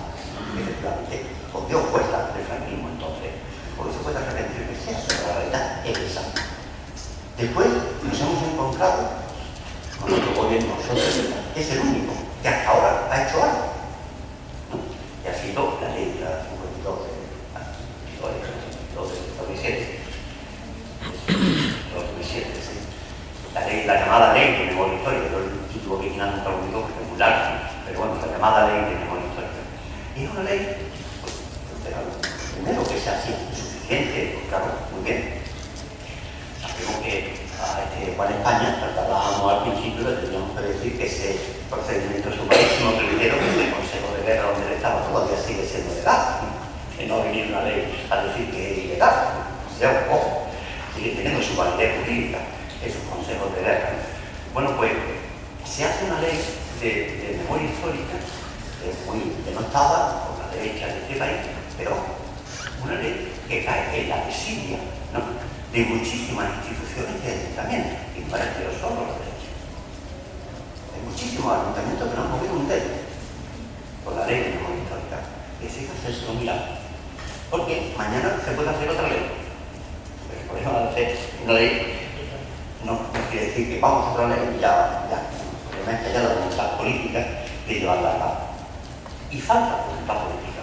Efectivamente, cogió fuerza el franquismo entonces. Por eso puede arrepentir que sea, pero la realidad es esa. Después nos hemos encontrado con otro gobierno socialista, que es el único que hasta ahora ha hecho algo, ¿no? Y ha sido la ley de la 52 de 2007. La ley, la llamada ley de memoria histórica, yo el título original nunca lo digo porque es muy largo, pero bueno, la llamada ley de memoria histórica. Y es una ley, pues, primero que sea así, suficiente, pues claro, muy bien. Sabemos que tendríamos que decir que ese procedimiento sumarísimo primero, que el Consejo de Guerra donde él estaba todavía sigue siendo legal, que no venir una ley a decir que es ilegal, o sea, ojo, sigue teniendo su validez jurídica, esos consejos de guerra. Bueno, pues se hace una ley de memoria histórica muy denostada por la derecha de este país, pero una ley que cae en la desidia, ¿no?, de muchísimas instituciones y ayuntamientos, y parece que solo la derecha. Hay muchísimos ayuntamientos que no han movido un dedo por la ley de memoria histórica, que sí que hacérselo mirar, porque mañana se puede hacer otra ley. Pero por ejemplo, hacer una ley no quiere decir que vamos a otra ley y ya. El problema es que haya la voluntad política de llevarla a cabo. Y falta voluntad política,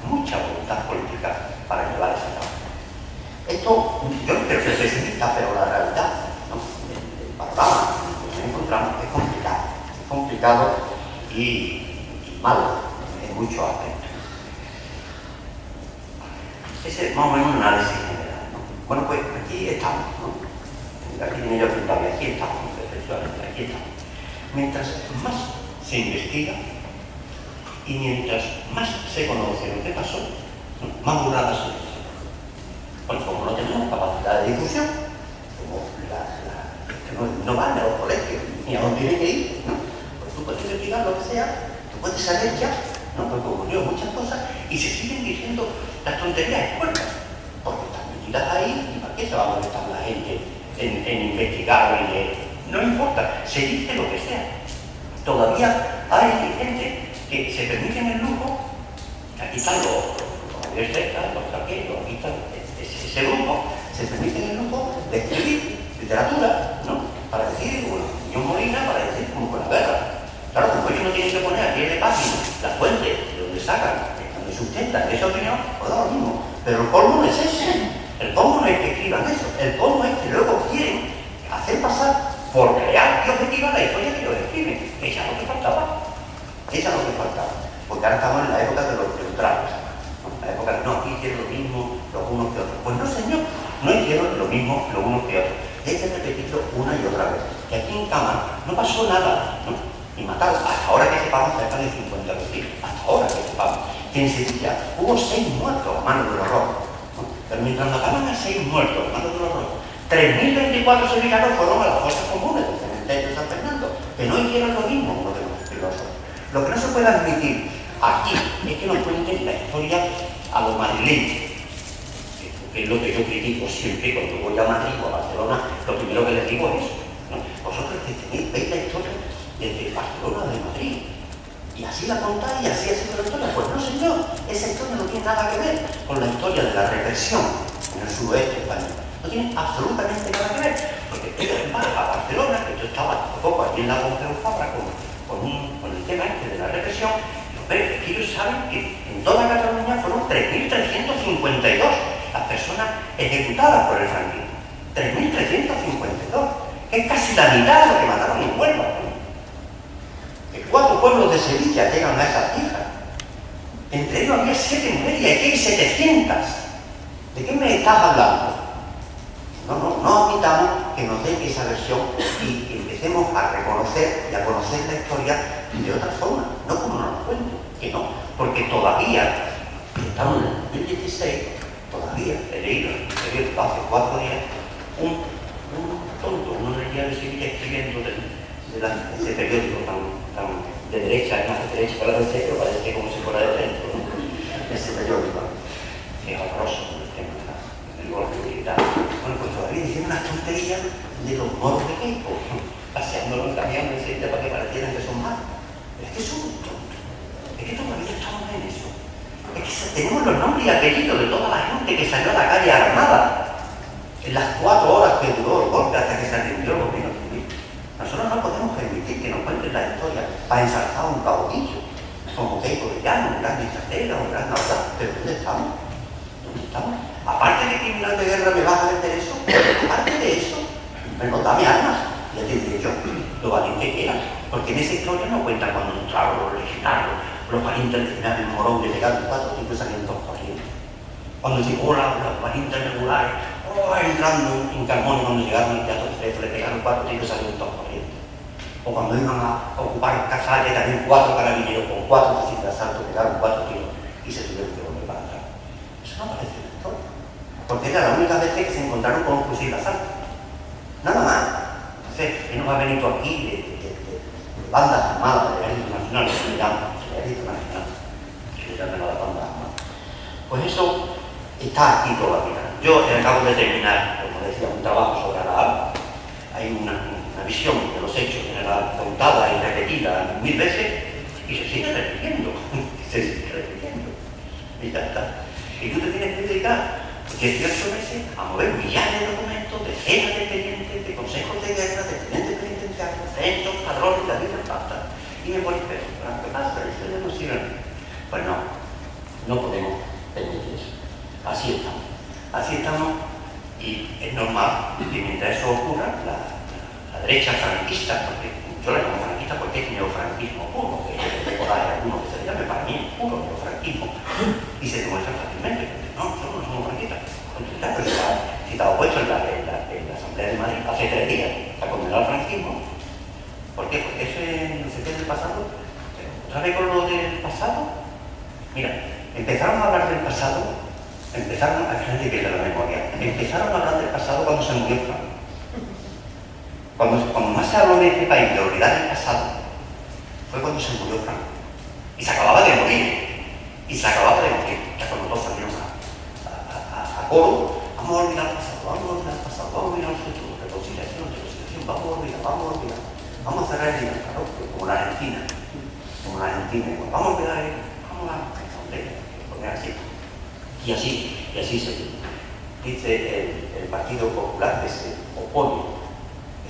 mucha voluntad política para llevar ese trabajo. Esto, yo no quiero ser pesimista, pero la realidad, ¿no?, el panorama que nos encontramos es complicado y malo en muchos aspectos. Ese es más o menos un análisis general, ¿no? Bueno, pues aquí estamos, ¿no? Aquí tiene yo pintado, aquí estamos, efectivamente, aquí estamos. Mientras más se investiga y mientras más se conoce lo que pasó, ¿no?, más burradas se dice. Porque como no tenemos capacidad de difusión, como no van a los colegios ni a donde tienen que ir, ¿no?, pues tú puedes investigar lo que sea, tú puedes saber ya, ¿no?, porque ocurrió muchas cosas y se siguen diciendo las tonterías puertas, porque están metidas ahí y para qué se va a molestar la gente en investigar o en leer. No importa, se dice lo que sea. Todavía hay gente que se permiten el lujo, aquí están los universitarios, los tranqueros, aquí están ese grupo, se permiten el lujo de escribir literatura, ¿no?, para decir, bueno, Muñoz Molina, para decir como con la guerra. Claro, como ellos no tienen que poner a pie de página las fuentes de donde sacan, de donde sustentan esa opinión, pues da lo mismo. Pero el colmo no es ese. El colmo no es que escriban eso. El colmo es que luego quieren hacer pasar por real y objetiva la historia que ellos escriben. Esa es lo que faltaba. Esa es lo que faltaba. Porque ahora estamos en la época de los neutrales. La época de no, aquí hicieron lo mismo los unos que otros. Pues no, señor, no hicieron lo mismo los unos que otros. Y hay que repetirlo una y otra vez. Que aquí en Cámara no pasó nada, ¿no? Y mataron, hasta ahora que sepamos, cerca de 50 vecinos, hasta ahora que sepamos, que en Sevilla hubo 6 muertos a manos del horror, ¿no? Pero mientras mataban a 6 muertos a manos del horror, 3.024 sevillanos fueron a las fosas comunes del cementerio de San Fernando, que no hicieron lo mismo como de los filósofos. Lo que no se puede admitir aquí es que nos cuenten la historia a los madrileños, que es lo que yo critico siempre cuando voy a Madrid o a Barcelona. Lo primero que les digo es eso, ¿no? Vosotros que tenéis, veis la historia desde Barcelona de Madrid y así la contáis y así ha sido la historia. Pues no, señor, esa historia no tiene nada que ver con la historia de la represión en el suroeste español. No tiene absolutamente nada que ver, porque tú vas a Barcelona, que yo estaba hace poco allí en la Pompeu Fabra con el tema este de la represión. Pero es que ellos saben que en toda Cataluña fueron 3.352 las personas ejecutadas por el franquismo. 3.352, que es casi la mitad de lo que mataron en Huelva. Que 4 pueblos de Sevilla llegan a esa cifra. Entre ellos había 7 mujeres y aquí hay 700. ¿De qué me estás hablando? No admitamos que nos den esa versión y que empecemos a reconocer y a conocer la historia de otra forma, no como nos cuenten, que no, porque todavía, estamos en el 2016, todavía he leído en el periódico hace 4 días, un tonto, una energía de Sevilla escribiendo de ese periódico tan de derecha, más de derecha que la de centro, parece como si fuera de centro, ¿no? Ese periódico, que es horroroso el tema del golpe militar. Bueno, pues todavía diciendo unas tonterías de los moros de Queipo, paseándolo en camión de Sevilla para que parecieran que son malos. Pero es que son tontos, es que todavía estamos en eso. Es que tenemos los nombres y apellidos de toda la gente que salió a la calle armada en las 4 horas que duró el golpe hasta que se rindió el gobierno civil. Nosotros no podemos permitir que nos cuenten la historia para ensalzar a un caudillo como Queipo de Llano, un gran estratega, un gran naufragio. ¿Pero dónde estamos? ¿Dónde estamos? Aparte de criminal de guerra, ¿me vas a vender eso? Aparte de eso, bueno, dame armas, ya te diré yo, lo valiente que era, porque en esa historia no cuentan cuando entraron los legionarios, los valientes legionarios Morón que llegaron 4 o 5 salían todos corriendo. Cuando llegó los valientes regulares, entrando en Carmona, cuando llegaron al Teatro de Fred, le pegaron 4 o 5 salieron todos corriendo. O cuando iban a ocupar Casale, también 4 carabineros con 4 fusiles de asalto pegaron 4 tiros y se tuvieron que volver para atrás. Eso no aparece en la historia. Porque era la única vez que se encontraron con un fusil de asalto. Nada más. Entonces, él nos ha venido aquí de bandas armadas, del Ejército Nacional, que se llama, el Ejército Nacional, que le llaman a las bandas armadas. Pues eso está aquí todavía. Yo acabo de terminar, como decía, un trabajo sobre la arma. Hay una visión de los hechos general contada y repetida 1000 veces y se sigue repitiendo. Se sigue repitiendo. Y ya está. Y tú te tienes que dedicar 18 meses a mover millares de documentos, decenas de expedientes, de consejos de guerra, de expedientes penitenciarios, censos, padrones, la vida pasta. Y me pones peso. ¿Qué pasa? Eso ya no sirve. Pues no podemos permitir eso. Así estamos. Así estamos y es normal que mientras eso ocurra, la derecha franquista, porque yo la llamo franquista porque es neofranquismo puro, que recordar a alguno que se le llame, para mí es puro neofranquismo, y se demuestra fácilmente, porque no, nosotros no somos franquistas. Claro, si te has puesto en la Asamblea de Madrid hace 3 días a condenar al franquismo, ¿por qué? Porque eso no se queda del pasado. ¿Otra vez con lo del pasado? Mira, empezaron a hablar del pasado, empezaron a gente que pierde la memoria, empezaron a hablar del pasado cuando se murió Franco. Cuando más se habló en este país de olvidar el pasado, fue cuando se murió Franco. Y se acababa de morir. Ya cuando todos salieron a coro, vamos a olvidar el pasado, vamos a olvidar el pasado, vamos a olvidar el futuro, reconciliación, vamos a olvidar. Vamos a cerrar el día, claro, como la Argentina, vamos a olvidar vamos a poner así. Y así se dice el Partido Popular que se opone,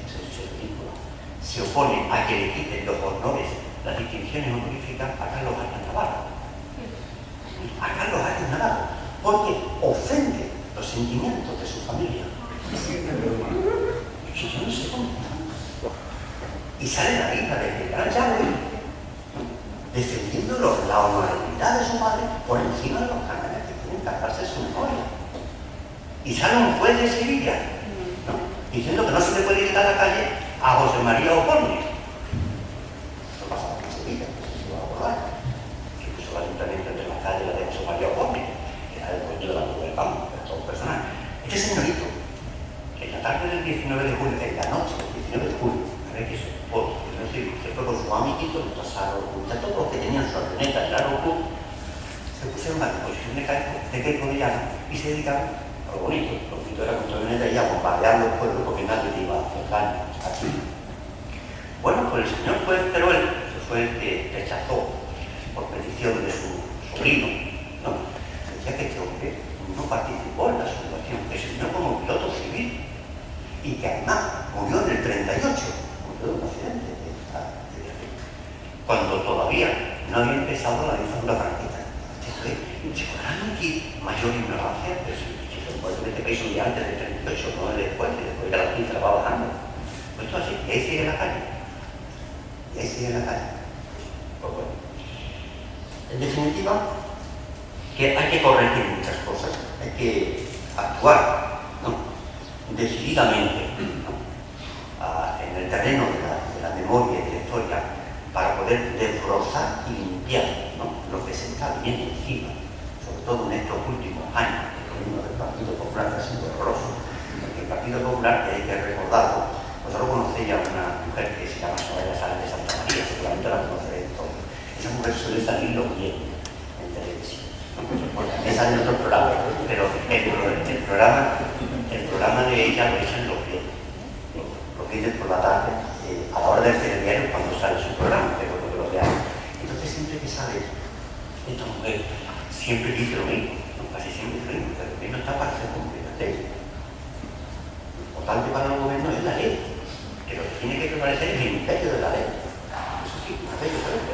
esto es ridículo, se opone a que le quiten los honores, las distinciones honoríficas a Carlos Arias Navarro. A Carlos Arias Navarro, porque ofende los sentimientos de su familia. Yo no sé cómo. Y sale la hija del gran Yahweh defendiendo la honorabilidad de su padre por encima de los canales que quieren cargarse su memoria. Y sale un juez de Sevilla, ¿no?, diciendo que no se le puede quitar a la calle a José María Oporni. Eso pasaba en Sevilla, no sé si lo va a acordar, que puso el ayuntamiento entre las calles la de José María Oporni, que era el dueño de la nube del campo, era todo un personaje. Este señorito, en la tarde del 19 de julio, en la noche del 19 de julio, a ver qué se fue con su amiguito, le pasaron todos los que tenían su avioneta en el aeropuerto, se pusieron a disposición de Queipo de Llano y se dedicaron a lo bonito. Lo bonito era con su avioneta y a bombardear los pueblos porque nadie le iba a hacer daño aquí. Bueno, pues el señor juez Teruel, que fue el que rechazó por petición de su sobrino, ¿no?, decía que este hombre no participó en la sublevación, que se unió como piloto civil y que además murió en el 38, murió de un accidente de avión, cuando todavía no había empezado la dictadura franquista. Se podrán aquí mayor ignorancia, pero si se puede ver este país un día antes del 38, no después que la gente la va bajando. Pues esto así, y ahí sigue la calle. Pues bueno. En definitiva, que hay que corregir muchas cosas, hay que actuar, ¿no?, decididamente, ¿no?, en el terreno de la memoria y de la historia para poder desbrozar y limpiar, ¿no?, lo que se está viniendo encima, sobre todo en estos últimos años. El gobierno del Partido Popular ha sido horroroso, porque el Partido Popular, que hay que recordarlo, vosotros conocéis a una mujer que se llama Soraya Sáenz de Santa María, seguramente la conoceréis todos. Esa mujer suele salir los viernes en televisión. Esa es otro programa, pero el programa de ella lo echan los viernes. Los viernes por la tarde, a la hora del telediario, cuando sale su programa, pero lo vean. Entonces, siempre que sale esta mujer, siempre dice lo mismo, ¿no?, casi siempre dice lo mismo, que el gobierno está para hacer cumplir la ley. Lo importante para el gobierno es la ley, que lo que tiene que prevalecer es el imperio de la ley. Eso sí, una ley,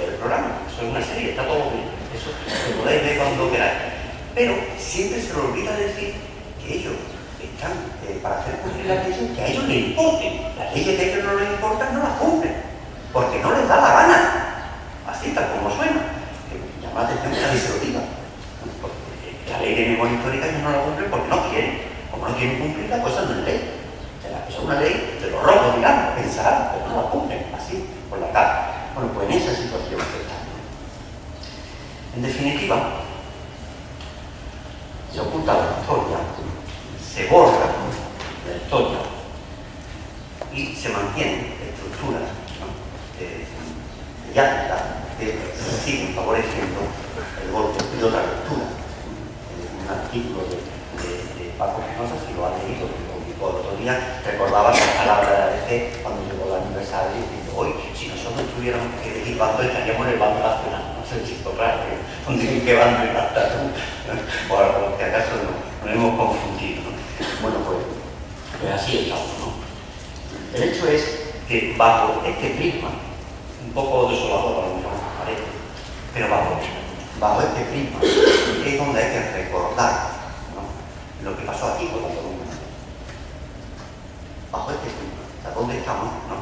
el programa, eso es una serie, está todo bien, eso lo podéis ver cuando queráis. Pero siempre se les olvida decir que ellos están para hacer cumplir las leyes que a ellos les importen. Las leyes de que no les importan no las cumplen, porque no les da la gana. Así, tal como suena. Llama la atención que nadie se lo diga. Porque la ley de memoria histórica ellos no la cumplen porque no quieren. Como no quieren cumplirla, pues eso no es ley. O sea, eso es una ley de los rojos, digamos, pensarán, pero no la cumplen. Así. En definitiva, se oculta la historia, se borra la historia y se mantienen estructuras, ¿no?, mediáticas que siguen favoreciendo el golpe de otra lectura. Un artículo de Paco Pinoza, si lo ha leído, lo publicó el otro día, recordaba las palabras de la DC cuando llegó el aniversario diciendo: hoy, si nosotros tuviéramos que elegir bando, estaríamos en el bando nacional. No sé si esto es claro, ¿dónde en qué bando está tú? Bueno, por si acaso nos hemos confundido, ¿no? Bueno, pues así estamos, ¿no? El hecho es que bajo este prisma, un poco desolador a lo mejor parece, pero bajo este prisma es donde hay que recordar, ¿no?, lo que pasó aquí con la Cataluña. Bajo este prisma, o sea, ¿dónde estamos?, ¿no?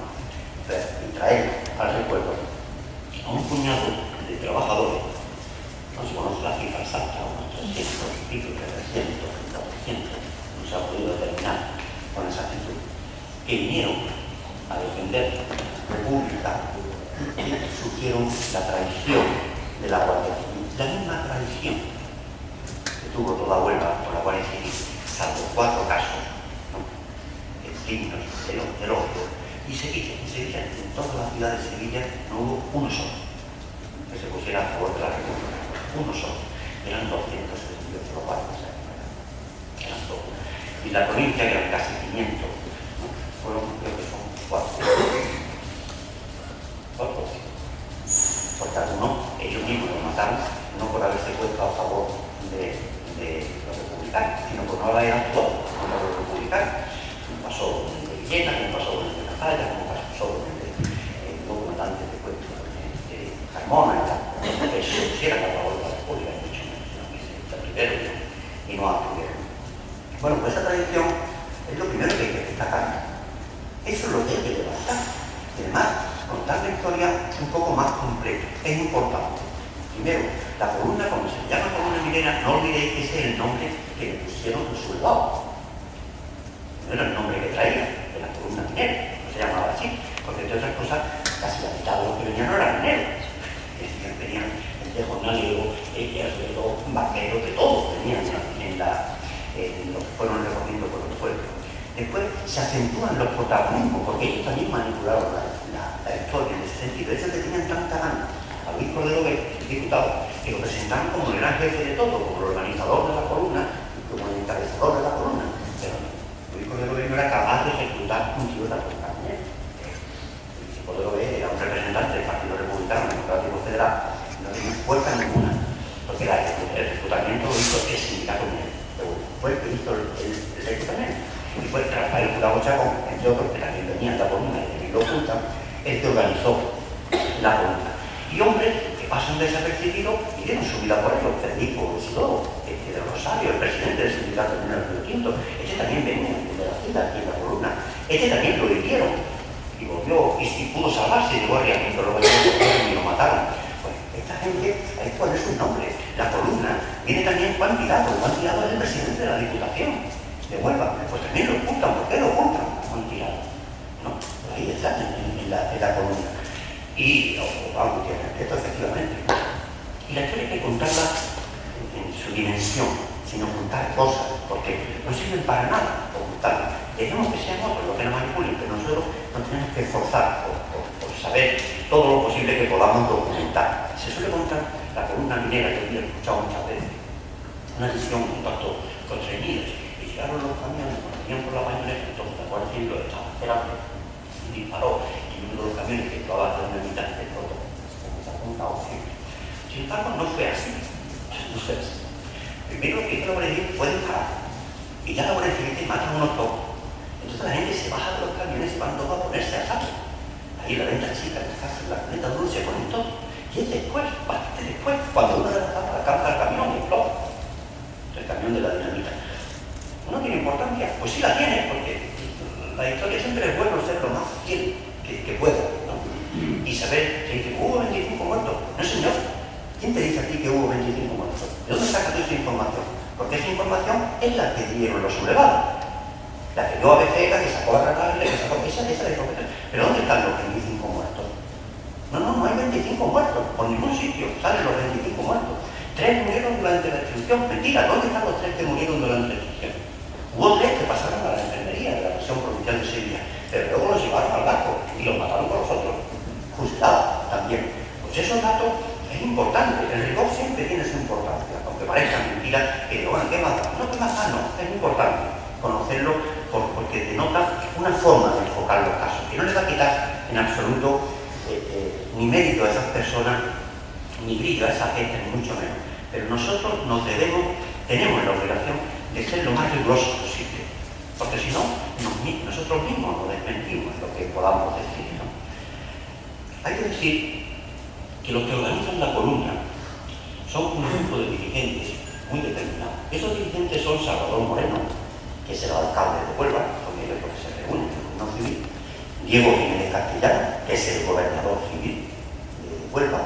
Y traer al recuerdo a un puñado de trabajadores, no se conoce la cifra exacta, unos 300 y pico, 300, 400, no se ha podido determinar con exactitud, que vinieron a defender la República y sufrieron la traición de la Guardia Civil, la misma traición que tuvo toda Huelva por la Guardia Civil, salvo 4 casos, ¿no?, dignos del odio. Y Sevilla, en toda la ciudad de Sevilla no hubo uno solo que se pusiera a favor de la República, uno solo. Eran 278 los guardias, eran todos. Y la provincia, que eran casi 500, ¿no?, fueron, creo que son 4. Porque algunos, ellos mismos lo mataron, no por haberse puesto a favor de los republicanos, sino por no haber actuado contra los republicanos. Como pasó en Villena, como pasó en Catalla, como pasó en los comandantes de Cuenca, de Carmona, que se pusieran a favor de la República, de hecho, sino que se primero y no acudieron. Bueno, pues esa tradición es lo primero que hay que destacar. Eso es lo que hay que levantar. Y además, contar la historia un poco más completa. Es importante. Primero, la columna, como se llama columna minera, no olvidéis que ese es el nombre que le pusieron los soldados. No era el nombre que traía de la columna minera, no se llamaba así, porque entre otras cosas, casi la mitad de los que venían no eran mineros. Venían de jornaleros, herreros, vaqueros, de todo venían en lo que fueron recorriendo por los pueblos. Después se acentúan los protagonismos, porque ellos también manipularon la historia en ese sentido. Ellos que tenían tanta gana a Luis Cordero, el diputado, que lo presentaban como el gran jefe de todo, como el organizador de la columna, como el encabezador de la columna. Pero Luis Cordero no era capaz de ejecutar un tiro de la columna. Luis Cordero era un representante del Partido Republicano Democrático Federal, no tenía fuerza ninguna, porque el reclutamiento lo hizo el sindicato minero. Fue el que hizo el reclutamiento. Y fue Rafael Jurado Chacón, entre otros que también venían de la columna y también lo ocultan, el que organizó la columna. Y hombres que pasan desapercibidos y dieron su vida por ello. Federico Isidoro, de Rosario, el presidente del sindicato minero Río Tinto, este también venía de la ciudad aquí en la columna. Este también lo hirieron y volvió y pudo salvarse, llegó a Río Tinto, lo y lo mataron. Pues esta gente, ahí cuál es su nombre. La columna viene también Juan Tirado es el presidente de la Diputación de Huelva, pues también lo ocultan. ¿Por qué lo ocultan? Juan Tirado, ¿no? Pues ahí está en la columna. Y vamos, esto efectivamente. Y la historia hay que contarla en su dimensión, sin ocultar cosas, porque no sirven para nada ocultarlas. Dejemos que sean otros los que nos manipulen, pero nosotros nos tenemos que esforzar por saber todo lo posible que podamos documentar. Se suele contar la columna minera, que he escuchado muchas veces, una decisión un tanto constreñida. Y llegaron los camiones, cuando venían por la mañana, entonces la Guardia Civil lo estaba esperando y disparó. Y uno de los camiones que llevaba la mitad de todo, como se ha contado siempre. Sin embargo, no fue así. No fue así. Primero que la Guardia Civil puede disparar. Y ya la Guardia Civil matan unos pocos. Entonces la gente se baja de los camiones y van todos a ponerse a salvo. Ahí la venta chica, la venta dulce, ponen todo. Y es después, bastante después, cuando uno de las alcanza el camión y explota. El camión de la dinamita. ¿No tiene importancia? Pues sí la tiene, porque la historia siempre es bueno ser lo más fiel que pueda, ¿no? Y saber que hubo 25 muertos. No, señor. ¿Quién te dice a ti que hubo 25 muertos? ¿De dónde sacas tú esa información? Porque esa información es la que dieron los sublevados. La que dio ABC, la que sacó a Rafael, la que sacó esa de información. ¿Pero dónde están los 25 muertos? No hay 25 25 muertos, por ningún sitio salen los 25 muertos. 3 murieron durante la destrucción. Mentira, ¿dónde están los 3 que murieron durante la destrucción? Hubo 3 que pasaron a la enfermería de la prisión provincial de Sevilla, pero luego los llevaron al barco y los mataron con los otros, fusilados también. Pues esos datos es importante, el rigor siempre tiene su importancia, aunque parezca mentira que bueno, ¿qué más da? No, ¿qué más da? No, es importante conocerlo porque denota una forma de enfocar los casos, que no le va a quitar en absoluto ni mérito a esas personas, ni brillo a esa gente, ni mucho menos. Pero nosotros tenemos la obligación de ser lo más rigurosos posible, porque si no, nosotros mismos nos desmentimos lo que podamos decir, ¿no? Hay que decir que los que organizan la columna son un grupo de dirigentes muy determinados. Esos dirigentes son Salvador Moreno, que es el alcalde de Huelva, con ellos porque se reúnen en el Tribunal Civil, Diego Jiménez Castellano, que es el gobernador civil de Huelva.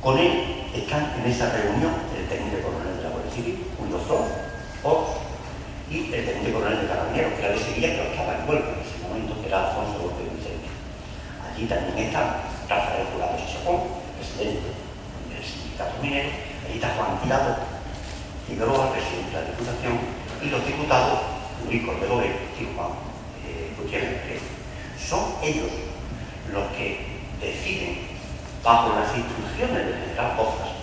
Con él están en esa reunión el teniente coronel de la Guardia Civil, Julio Flores, y el teniente coronel de Carabineros, que era de Sevilla, pero estaba en Huelva en ese momento, que era Alfonso López Vicente. Allí también está Rafael Jurado Sisocón, presidente del sindicato minero. Allí está Juan Tirado Figueroa, presidente de la Diputación, y los diputados Luis Cordero y Juan Gutiérrez Pérez. Son ellos los que deciden, bajo las instrucciones del general Pozas,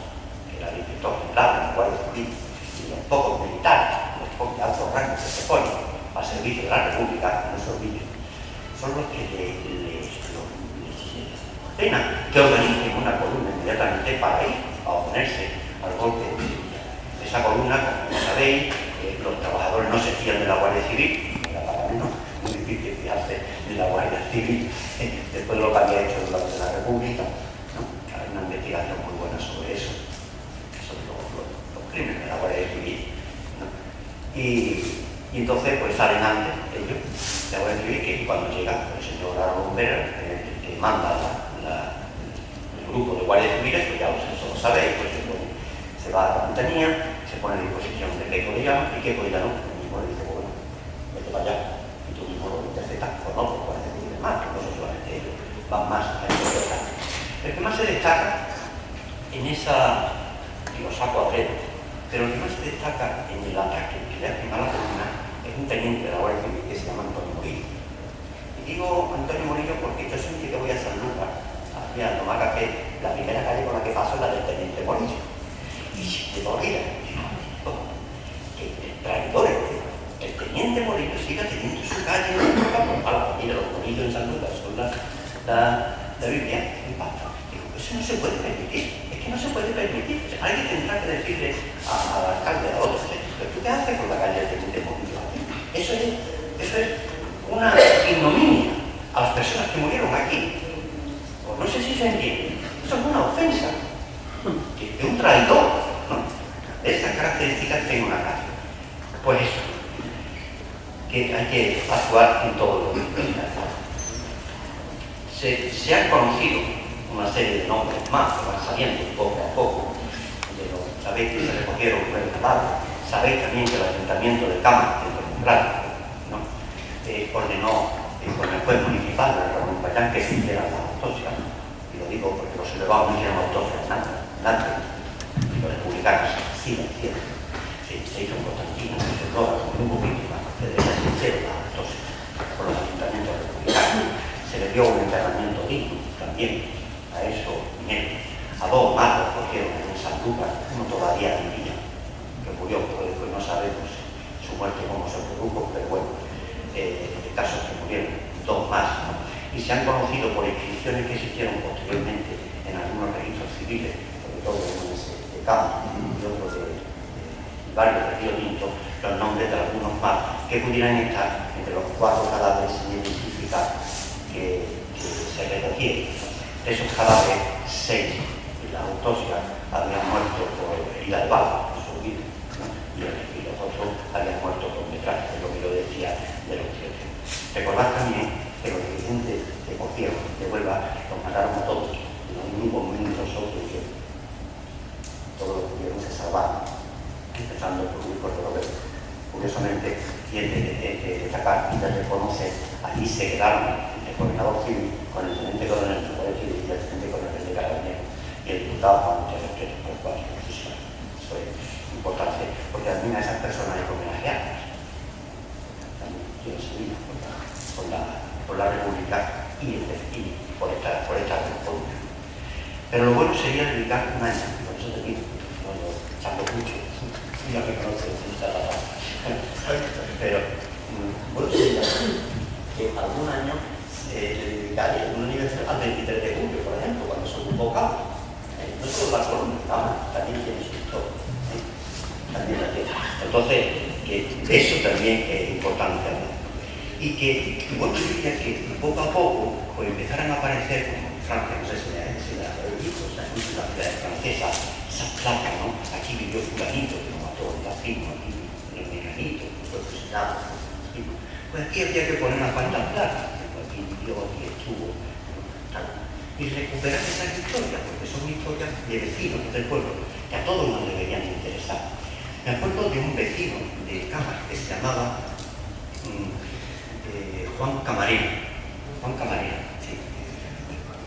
que era el inspector general de la Guardia Civil, y los pocos militares, los pocos de altos rangos que se ponen al servicio de la República, no se olviden, son los que les ordenan que organicen una columna inmediatamente para ir a oponerse al golpe de Sevilla. Esa columna, como sabéis, los trabajadores no se fían de la Guardia Civil, era para menos muy difícil fiarse de la Guardia Civil después de lo que había hecho durante la República, ¿no? Hay una investigación muy buena sobre eso, sobre los crímenes de la Guardia Civil, ¿no? Y entonces pues salen antes ellos, la Guardia Civil, que cuando llega el señor Aaron Bombera, que manda el grupo de guardias civiles, pues ya eso lo sabéis, pues se va a la capitanía, se pone a disposición de Keiko de Llano, y Keiko de Llano mismo le dice, bueno, vete para allá, y tú mismo lo interpretas, o no, pues guardias civiles más, que no son solamente ellos, van más a interpretar. El que más se destaca en esa, y lo saco a breve, pero el que más se destaca en el ataque que le hacen a la columna es un teniente de la Guardia Civil que se llama Antonio Morillo. Y digo Antonio Morillo porque yo siempre que voy a San Lucas, hacia Tomar Café, la primera calle por la que paso es la del teniente Morillo. Y de todavía, que el traidor el teniente Morillo siga teniendo su calle en la familia, los Morillos en San Lucas son la Biblia en paz. Eso no se puede permitir, es que no se puede permitir. O sea, alguien tendrá que decirle al alcalde, a otros, ¿pero tú qué haces con la calle del teniente Morillo? Eso es una ignominia a las personas que murieron aquí. Pues no sé si se entiende. Eso es una ofensa de un traidor, ¿no? De esas características tiene una calle. Pues eso, que hay que actuar en todo lo que se han conocido una serie de nombres más que van saliendo poco a poco. Sabéis que se recogieron nuevos cadáveres, sabéis también que el Ayuntamiento de Cámara, ¿no? Ordenó con el juez municipal de Ramón Payán que se hiciera la autopsia. Y lo digo porque los elevados no hicieron autopsia nada, y los republicanos sí la hicieron. Sí, se hizo en Constantino, se hizo en un víctima, se debía sincero la autopsia por los ayuntamientos republicanos. Se le dio un enterramiento digno también a esos miembros. A dos más los cogieron en San Lucas, uno todavía vivía, que murió, pero después no sabemos su muerte cómo se produjo, pero bueno, casos que murieron, dos más, ¿no? Y se han conocido por inscripciones que se hicieron posteriormente en algunos registros civiles, sobre todo en ese de Cámara y otros de varios de Río Tinto, los nombres de algunos más que pudieran estar entre los 4 cadáveres sin identificar que se recogieron. De esos cadáveres, 6 en la autopsia habían muerto por herida de bala, por su vida, ¿no? Y los otros habían muerto por metralla, es lo que yo decía de los tiempos. Recordad también que los dirigentes de cogieron de Huelva los mataron a todos, no hay un grupo muy nosotros que todos los que pudieron se salvaron, empezando por Luis Cordero. Curiosamente, y el de destacar y de reconocer, allí se quedaron el coordinador civil con el teniente coronel de la Guardia Civil y el teniente coronel de Carabineros. estaba con muchas respeto por cual eso fue importante, porque también a esas personas hay que homenajearlas. También quiero seguir por la República y por esta República. Pero lo bueno sería dedicar un año, por eso te digo, no echando mucho, ya me conoces, pero bueno sería que algún año le dedicaría un aniversario al 23 de julio, por ejemplo, cuando se convocaba. No solo la columna, también tiene su historia. También la tiene. Entonces, eso también es importante. Y que, bueno, yo diría que poco a poco pues, empezaran a aparecer, como en Francia, no sé si la habéis visto, en la ciudad francesa, esas placas, ¿no? Aquí vivió fulanito, que lo mató el vecino, aquí vivió el meganito, que fue fusilado. Pues aquí había que poner unas cuantas placas. Aquí vivió, aquí estuvo, tal. Y recuperar esas historias, porque son historias de vecinos del pueblo, que a todos nos deberían interesar. Me acuerdo de un vecino de Cámara que se llamaba Juan Camarena. Juan Camarena, sí.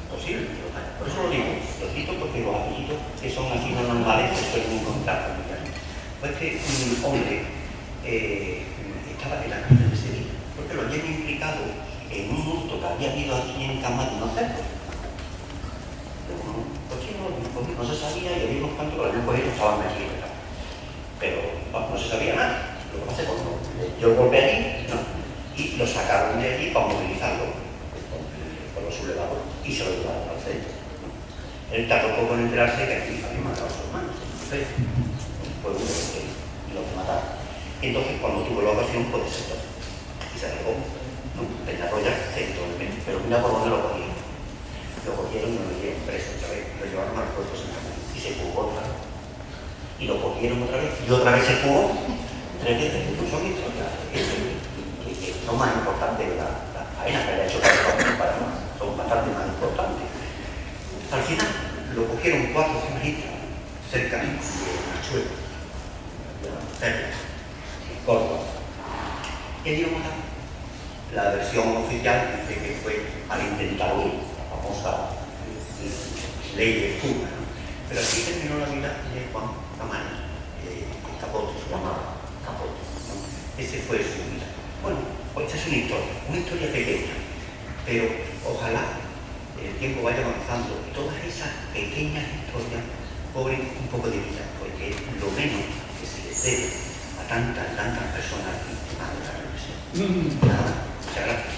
Posible, por eso lo digo, lo cito porque los apellidos que son así no normales se suelen encontrar familiares. Pues que un hombre estaba en la cárcel de Sevilla, porque lo habían implicado en un hurto que había habido aquí en Cámara de unos cerdos. No se sabía y había unos cuantos que lo habían cogido y estaban metidos. Pero no se sabía nada. Lo que pasa es que cuando yo volví allí, ¿no? Y lo sacaron de allí para movilizarlo con los sublevados y se lo llevaron al centro. Él tardó poco en enterarse que aquí habían matado a sus hermanos. Entonces, fue uno de los que mataron. Entonces, cuando tuvo la ocasión, pues se todo. Y se arregó. ¿No? Peñarroya se entró en medio. Pero mira por dónde lo cogieron. Lo cogieron y lo metieron preso otra vez, lo llevaron al puerto Santa María y se fugó otra vez. Y lo cogieron otra vez y otra vez se fugó 3 veces. Son historias que son más importantes que la faena que le ha hecho para más, son bastante más importantes. Al final lo cogieron 4 semanitas cerca de Machuelo, en Córdoba. ¿Qué dio matar? La versión oficial dice que fue al intentar huir. Famosa ley de fuga, ¿no? Pero así terminó la vida de Juan Camarena, Capote, se llamaba Capote, ¿no? Ese fue su vida. Bueno, pues esta es una historia pequeña, pero ojalá el tiempo vaya avanzando y todas esas pequeñas historias cobren un poco de vida, porque es lo menos que se les debe a tantas personas víctimas de la represión. Nada, muchas gracias.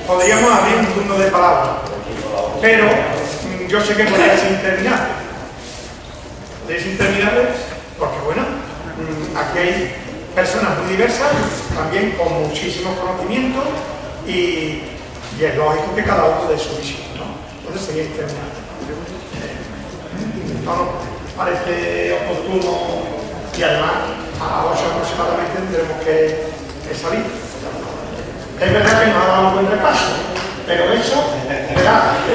Podríamos abrir un turno de palabras, pero yo sé que podría ser interminable. Podría ser interminable porque, bueno, aquí hay personas muy diversas, también con muchísimos conocimientos y es lógico que cada uno dé su visión, ¿no? Entonces sería interminable. No nos parece oportuno y además a 8 aproximadamente tendremos que salir. Es verdad que nos ha dado un buen repaso, pero eso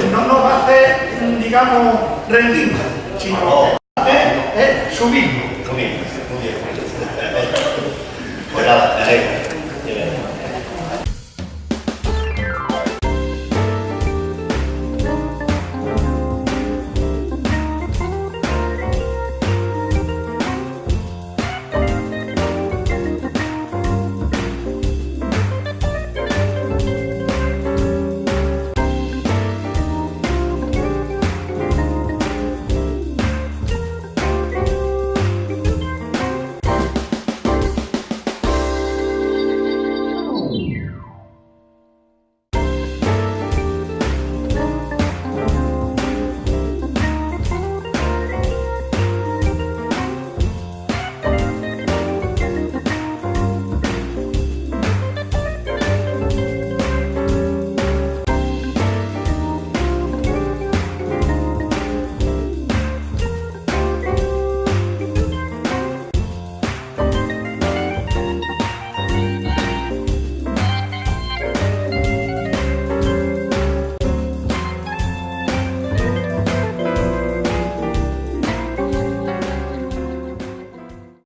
no nos va a hacer, digamos, rendirnos, sino que nos va a hacer subirnos. Muy bien. Pues nada, me alegro.